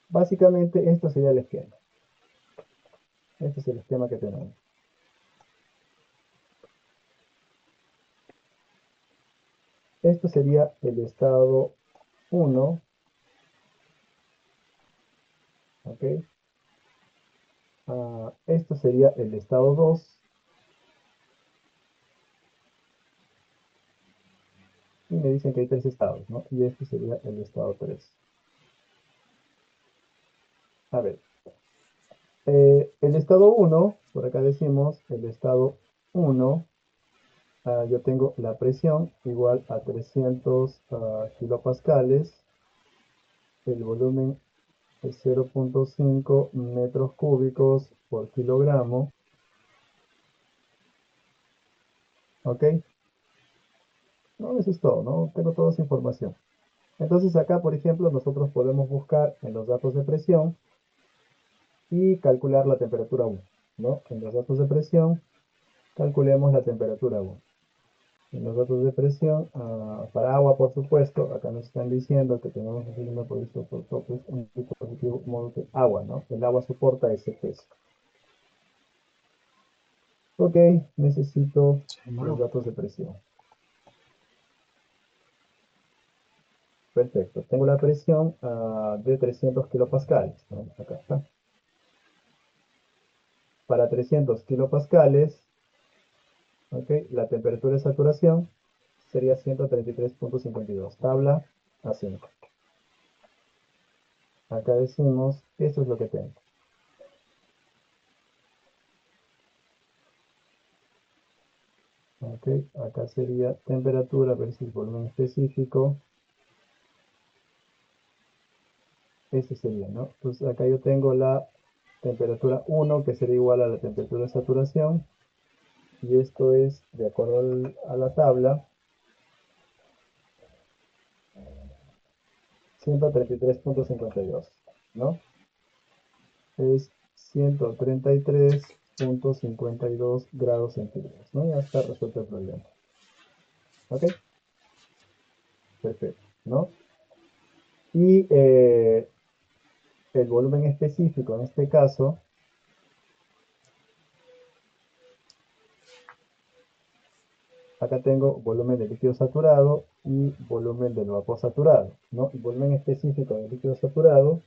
básicamente esto sería el esquema. Este es el esquema que tenemos. Esto sería el estado 1, ¿ok? Esto sería el estado 2 y me dicen que hay 3 estados, ¿no? Y este sería el estado 3. A ver, el estado 1, por acá decimos el estado 1, yo tengo la presión igual a 300 kilopascales, el volumen es 0.5 metros cúbicos por kilogramo, ¿ok? No, eso es todo, ¿no? Tengo toda esa información. Entonces acá, por ejemplo, nosotros podemos buscar en los datos de presión y calcular la temperatura 1, ¿no? En los datos de presión, calculemos la temperatura 1. En los datos de presión, para agua, por supuesto, acá nos están diciendo que tenemos un cilindro provisto por topes, un dispositivo modo que agua, ¿no? El agua soporta ese peso. Ok, necesito los datos de presión. Perfecto, tengo la presión de 300 kilopascales, ¿no? Acá está. Para 300 kilopascales, okay, la temperatura de saturación sería 133.52, tabla A5. Acá decimos, esto es lo que tengo. Ok, acá sería temperatura versus volumen específico. Ese sería, ¿no? Entonces acá yo tengo la temperatura 1, que sería igual a la temperatura de saturación. Y esto es, de acuerdo a la tabla, 133.52, ¿no? Es 133.52 grados centígrados, ¿no? Ya está resuelto el problema. ¿Ok? Perfecto, ¿no? Y el volumen específico en este caso, acá tengo volumen de líquido saturado y volumen del vapor saturado, ¿no? El volumen específico del líquido saturado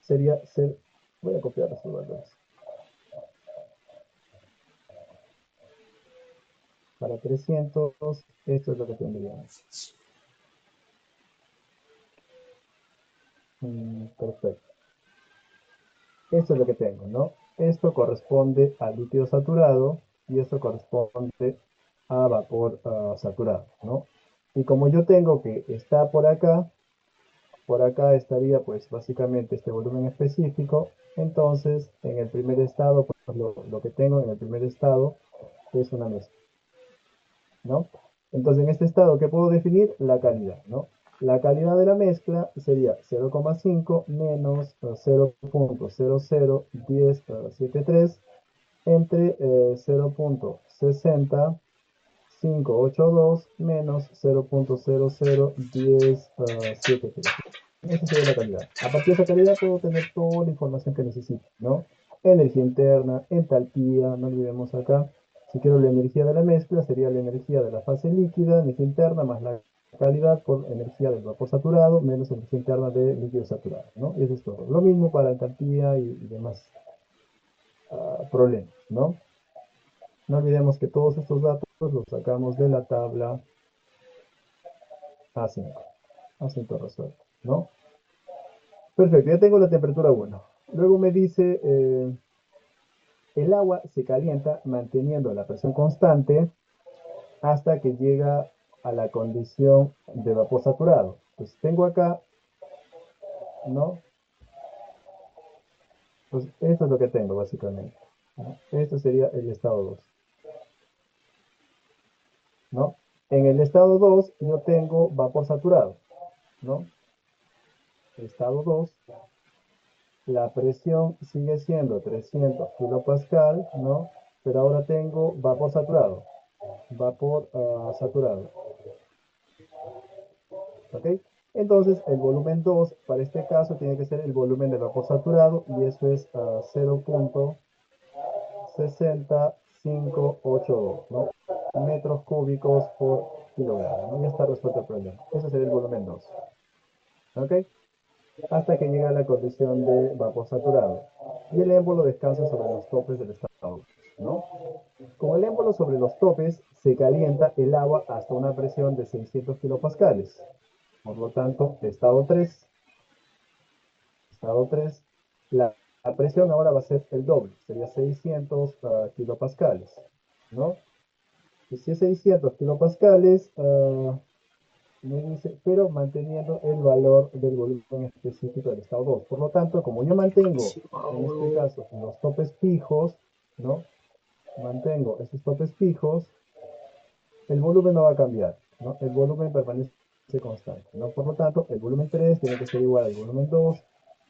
sería voy a copiar los valores. Para 300, esto es lo que tendríamos. Perfecto. Esto es lo que tengo, ¿no? Esto corresponde a líquido saturado y esto corresponde a vapor saturado, ¿no? Y como yo tengo que está por acá estaría pues básicamente este volumen específico, entonces en el primer estado, pues lo que tengo en el primer estado es una mezcla, ¿no? Entonces en este estado, ¿qué puedo definir? La calidad, ¿no? La calidad de la mezcla sería 0,5 menos 0.001073 entre 0.60582 menos 0.001073. Esa sería la calidad. A partir de esa calidad puedo tener toda la información que necesito, ¿no? Energía interna, entalpía, no olvidemos acá. Si quiero la energía de la mezcla, sería la energía de la fase líquida, energía interna más la calidad por energía del vapor saturado menos energía interna de líquido saturado, ¿no? Y eso es todo. Lo mismo para entalpía y demás problemas, ¿no? No olvidemos que todos estos datos los sacamos de la tabla A5, A5 resuelto, ¿no? Perfecto, ya tengo la temperatura 1. Luego me dice, el agua se calienta manteniendo la presión constante hasta que llega a la condición de vapor saturado. Pues tengo acá, ¿no? Pues esto es lo que tengo básicamente, ¿no? Esto sería el estado 2, ¿no? En el estado 2 yo tengo vapor saturado, ¿no? Estado 2, la presión sigue siendo 300 kilopascal, ¿no? Pero ahora tengo vapor saturado, saturado, ¿ok? Entonces el volumen 2 para este caso tiene que ser el volumen de vapor saturado y eso es 0.60582, ¿no? Metros cúbicos por kilogramo, ¿no? Ya está resuelto el problema. Ese sería el volumen 2, ¿ok? Hasta que llega a la condición de vapor saturado. Y el émbolo descansa sobre los topes del estado, ¿no? Con el émbolo sobre los topes se calienta el agua hasta una presión de 600 kilopascales. Por lo tanto, estado 3, la presión ahora va a ser el doble, sería 600 kilopascales, ¿no? Y si es 600 kilopascales, me dice, pero manteniendo el valor del volumen específico del estado 2. Por lo tanto, como yo mantengo, en este caso, los topes fijos, ¿no? Mantengo esos topes fijos, el volumen no va a cambiar, ¿no? El volumen permanece constante, ¿no? Por lo tanto, el volumen 3 tiene que ser igual al volumen 2,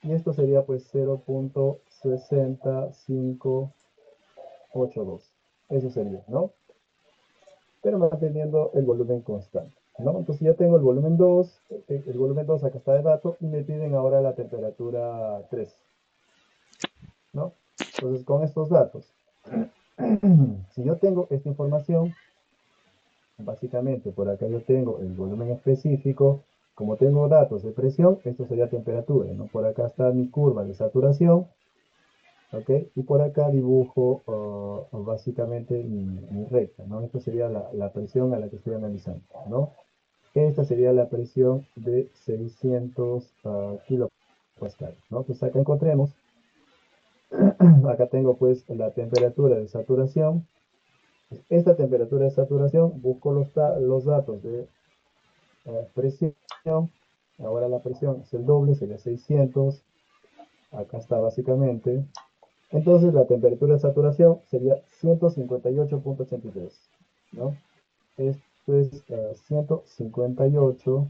y esto sería pues 0.60582. Eso sería, ¿no? Pero manteniendo el volumen constante, ¿no? Entonces ya tengo el volumen 2, el volumen 2 acá está de dato, y me piden ahora la temperatura 3, ¿no? Entonces con estos datos, si yo tengo esta información, básicamente por acá yo tengo el volumen específico, como tengo datos de presión, esto sería temperatura, ¿no? Por acá está mi curva de saturación, ¿ok? Y por acá dibujo básicamente mi recta, ¿no? Esto sería la presión a la que estoy analizando, ¿no? Esta sería la presión de 600 kilopascales, ¿no? Entonces acá encontremos, acá tengo pues la temperatura de saturación. Esta temperatura de saturación, busco los datos de presión. Ahora la presión es el doble, sería 600. Acá está básicamente. Entonces la temperatura de saturación sería 158.83, ¿no? Esto es 158.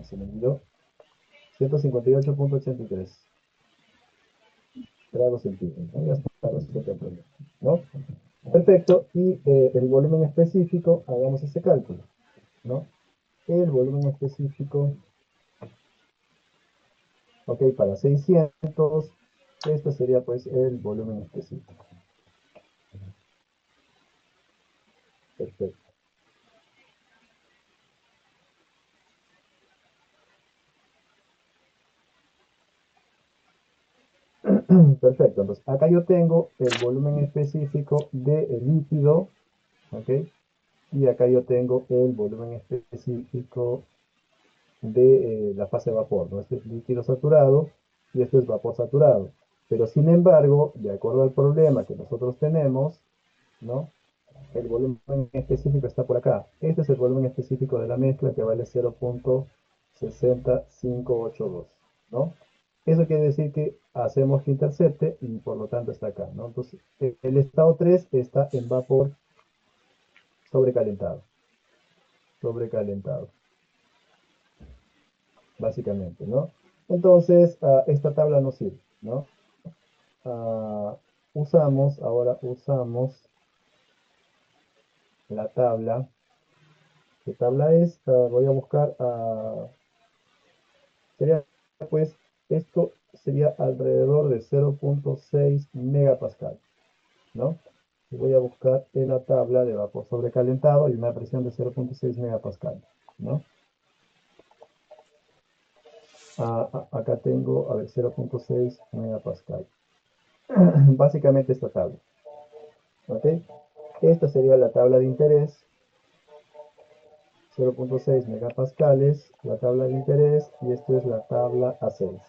Se me olvidó. 158.83 grados centígrados, ¿no? Ya está resuelto el problema, ¿no? Perfecto, y el volumen específico, hagamos ese cálculo, ¿no? El volumen específico, ok, para 600, este sería pues el volumen específico. Perfecto. Perfecto, entonces acá yo tengo el volumen específico del líquido, ¿ok? Y acá yo tengo el volumen específico de la fase de vapor, ¿no? Este es líquido saturado y esto es vapor saturado. Pero sin embargo, de acuerdo al problema que nosotros tenemos, ¿no? El volumen específico está por acá. Este es el volumen específico de la mezcla que vale 0.60582, ¿no? Eso quiere decir que hacemos que intercepte y por lo tanto está acá, ¿no? Entonces, el estado 3 está en vapor sobrecalentado, sobrecalentado, básicamente, ¿no? Entonces, esta tabla no sirve, ¿no? Ah, ahora usamos la tabla. ¿Qué tabla es? Voy a buscar, sería pues, esto sería alrededor de 0.6 megapascal, ¿no? voy a buscar en la tabla de vapor sobrecalentado y una presión de 0.6 megapascal, ¿no? Acá tengo, a ver, 0.6 megapascal. Básicamente esta tabla, ¿ok? Esta sería la tabla de interés, 0.6 megapascales, la tabla de interés, y esto es la tabla A6.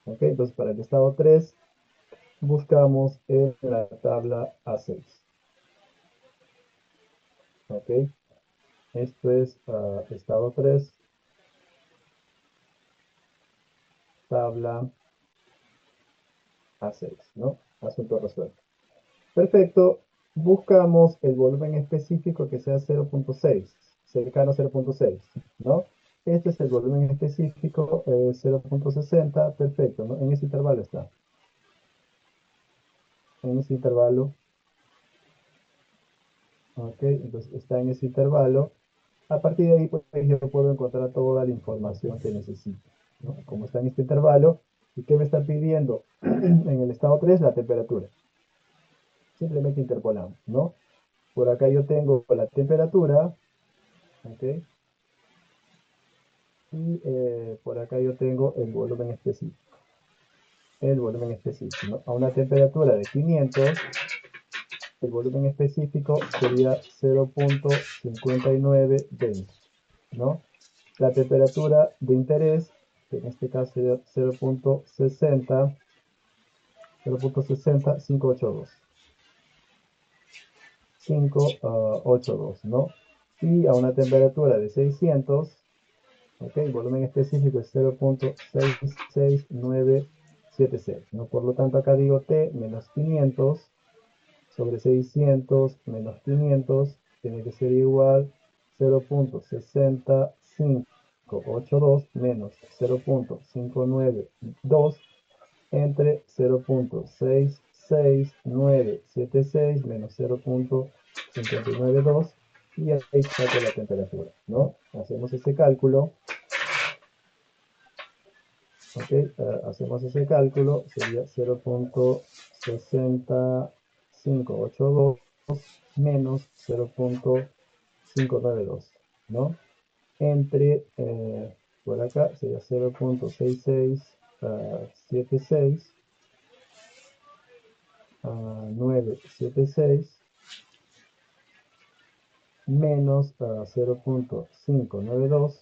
¿Ok? Entonces, para el estado 3, buscamos en la tabla A6. ¿Ok? Esto es estado 3, tabla A6, ¿no? Asunto resuelto. Perfecto. Buscamos el volumen específico que sea 0.6, cercano a 0.6, ¿no? Este es el volumen específico, 0.60, perfecto, ¿no? En ese intervalo está. En ese intervalo, ¿ok? Entonces está en ese intervalo. A partir de ahí, pues yo puedo encontrar toda la información que necesito, ¿no? Como está en este intervalo, ¿y qué me están pidiendo? En el estado 3, la temperatura. Simplemente interpolamos, ¿no? Por acá yo tengo la temperatura, ¿ok? Y por acá yo tengo el volumen específico. El volumen específico, ¿no? A una temperatura de 500, el volumen específico sería 0.5920, ¿no? La temperatura de interés, que en este caso sería 0.60, 582, 582, ¿no? Y a una temperatura de 600, ¿ok? El volumen específico es 0.66976, ¿no? Por lo tanto, acá digo T menos 500 sobre 600 menos 500 tiene que ser igual 0.60582 menos 0.592 entre 0.66976 menos 0.592 y ahí saco la temperatura, ¿no? Hacemos ese cálculo, ¿ok? Hacemos ese cálculo, sería 0.60582 menos 0.592, ¿no? Entre, por acá sería 0.6676 976 menos 0.592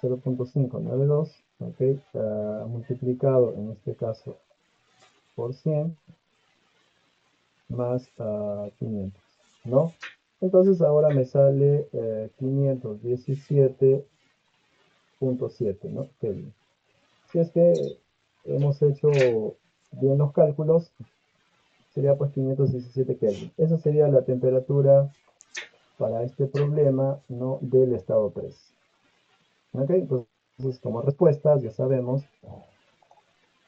0.592, ¿ok? Multiplicado en este caso por 100 más 500, ¿no? Entonces ahora me sale 517.7, ¿no? Kelvin. Si es que hemos hecho bien los cálculos, sería pues 517 Kelvin. Esa sería la temperatura para este problema, ¿no? Del estado 3. ¿Ok? Entonces, como respuestas, ya sabemos,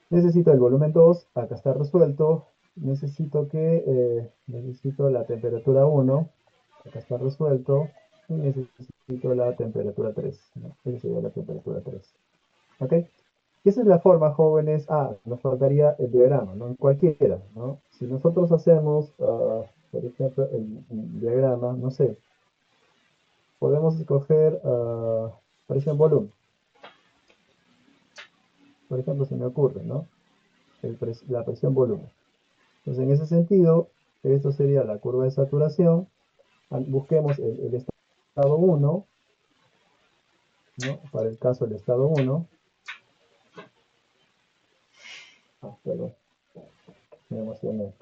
necesito el volumen 2, acá está resuelto. Necesito la temperatura 1, acá está resuelto. Y necesito la temperatura 3, ¿no? Esa sería la temperatura 3. ¿Ok? Y esa es la forma, jóvenes. Nos faltaría el diagrama, ¿no? En cualquiera, ¿no? Si nosotros hacemos, por ejemplo, el diagrama, no sé, podemos escoger presión volumen. Por ejemplo, se me ocurre, ¿no? La presión volumen. Entonces, en ese sentido, esto sería la curva de saturación. Busquemos el estado 1, ¿no? Para el caso del estado 1. Perdón, me emocioné.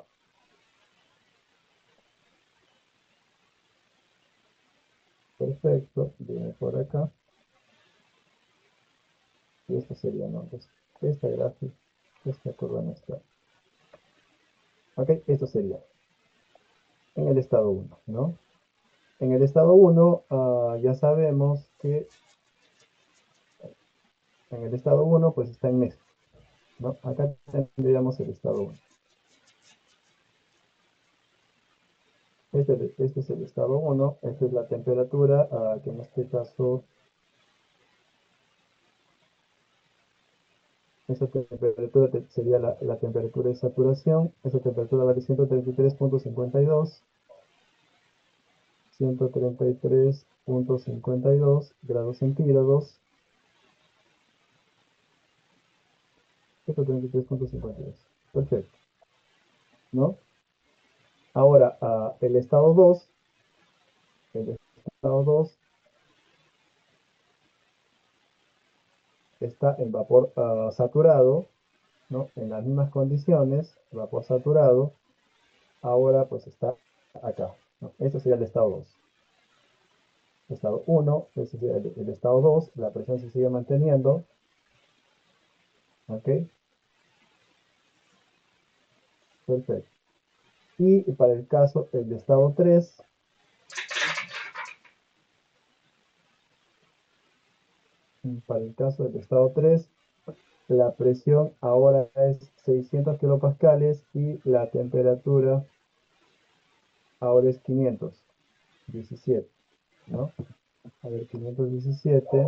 Perfecto, viene por acá. Y esto sería, ¿no? Entonces, esta gráfica, esta curva no está. Ok, esto sería en el estado 1, ¿no? En el estado 1, ya sabemos que en el estado 1, pues está en mezcla, ¿no? Acá tendríamos el estado 1. Este es el estado 1, esta es la temperatura, que en este caso, esa temperatura sería la temperatura de saturación, esa temperatura vale 133.52 grados centígrados, 133.52. Perfecto, ¿no? Ahora, el estado 2 está en vapor saturado, ¿no? En las mismas condiciones, vapor saturado, ahora pues está acá, ¿no? Este sería el estado 2. Estado 1, ese sería el estado 2, la presión se sigue manteniendo, ¿ok? Perfecto. Y para el caso del estado 3, para el caso del estado 3, la presión ahora es 600 kilopascales y la temperatura ahora es 517, ¿no? A ver, 517,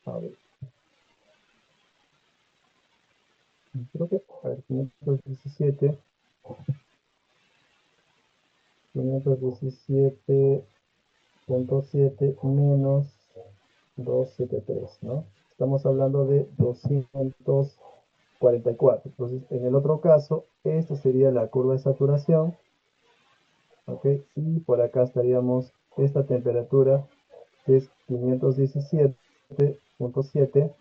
a ver, creo que, a ver, 517.7 menos 273, ¿no? Estamos hablando de 244. Entonces, en el otro caso, esta sería la curva de saturación, ¿ok? Y por acá estaríamos esta temperatura, que es 517.7,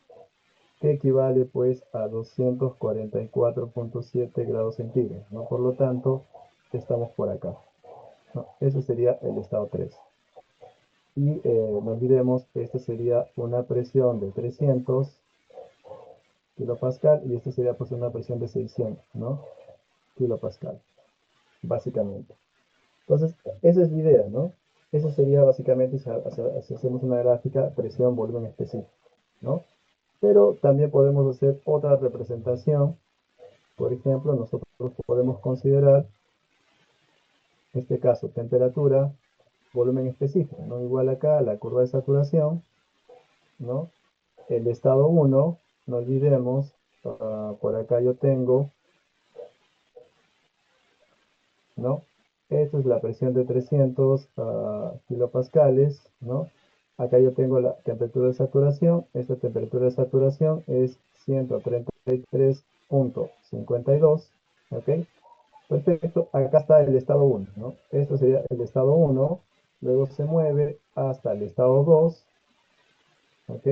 que equivale pues a 244.7 grados centígrados, ¿no? Por lo tanto, estamos por acá, ¿no? Ese sería el estado 3. Y no olvidemos, esta sería una presión de 300 kilopascal y esta sería pues una presión de 600, ¿no? Kilopascal, básicamente. Entonces, esa es la idea, ¿no? Esa sería básicamente, si hacemos una gráfica, presión, volumen específico, ¿no? Pero también podemos hacer otra representación. Por ejemplo, nosotros podemos considerar, en este caso, temperatura, volumen específico, ¿no? Igual acá la curva de saturación, ¿no? El estado 1, no olvidemos, por acá yo tengo, ¿no? Esta es la presión de 300 kilopascales, ¿no? Acá yo tengo la temperatura de saturación, esta temperatura de saturación es 133.52, ¿ok? Perfecto, acá está el estado 1, ¿no? Esto sería el estado 1, luego se mueve hasta el estado 2, ¿ok?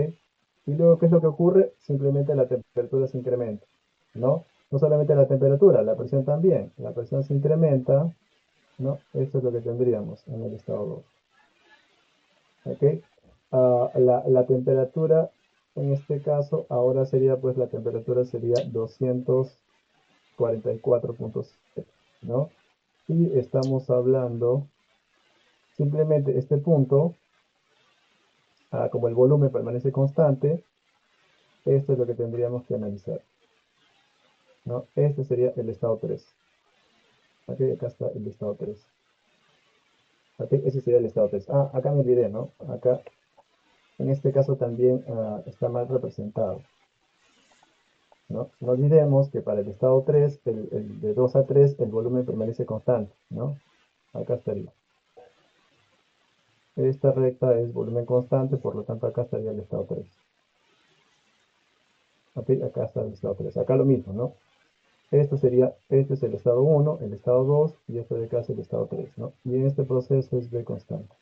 Y luego, ¿qué es lo que ocurre? Simplemente la temperatura se incrementa, ¿no? No solamente la temperatura, la presión también. La presión se incrementa, ¿no? Esto es lo que tendríamos en el estado 2, ¿ok? La temperatura, en este caso, ahora sería, pues la temperatura sería 244.7, ¿no? Y estamos hablando, simplemente este punto, como el volumen permanece constante, esto es lo que tendríamos que analizar, ¿no? Este sería el estado 3. Ok, acá está el estado 3. Ok, ese sería el estado 3. Acá me olvidé, ¿no? Acá, en este caso también está mal representado, ¿no? No olvidemos que para el estado 3, el de 2 a 3, el volumen permanece constante, ¿no? Acá estaría. Esta recta es volumen constante, por lo tanto acá estaría el estado 3. Ok, acá está el estado 3. Acá lo mismo, ¿no? Este es el estado 1, el estado 2 y este de acá es el estado 3, ¿no? Y en este proceso es V constante.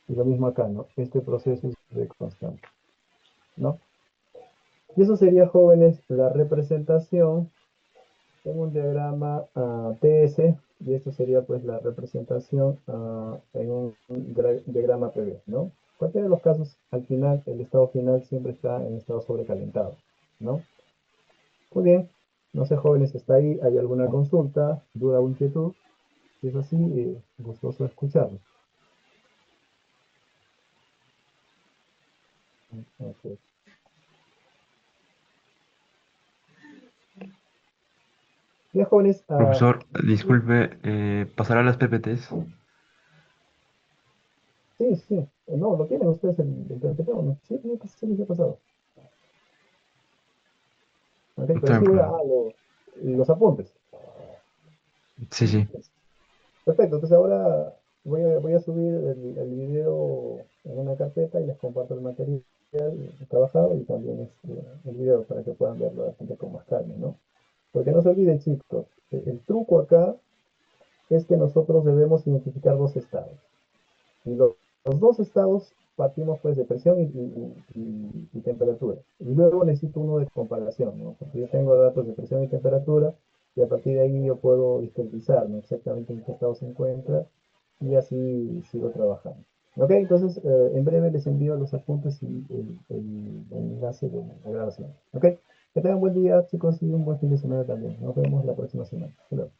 Y lo mismo acá, ¿no? Este proceso es V constante, ¿no? Y eso sería, jóvenes, la representación en un diagrama TS, y esto sería pues la representación en un diagrama PV, ¿no? Cualquiera de los casos, al final, el estado final siempre está en estado sobrecalentado, ¿no? Muy bien, no sé, jóvenes, ¿está ahí? ¿Hay alguna consulta, duda o inquietud? Si es así, gustoso escucharlo. Ok. Bien, jóvenes, Profesor, sí, disculpe, ¿pasará las PPTs? sí, sí, no, lo tienen ustedes el PPT, ¿o no? Sí, sí, sí, sí, ha pasado. Ok, No pero tengo sí voy a, problema. los apuntes. Sí, sí. Perfecto, entonces ahora voy a subir el video en una carpeta y les comparto el material trabajado y también el video para que puedan verlo bastante con más calma, ¿no? Porque no se olviden, chicos, el truco acá es que nosotros debemos identificar dos estados. Y los dos estados partimos pues de presión y temperatura. Y luego necesito uno de comparación, ¿no? Porque yo tengo datos de presión y temperatura y a partir de ahí yo puedo discretizar, ¿no? Exactamente en qué estado se encuentra y así sigo trabajando. Ok, entonces en breve les envío los apuntes y el enlace de la grabación. Ok, que tengan buen día, chicos, y un buen fin de semana también. Nos vemos la próxima semana. Hasta luego.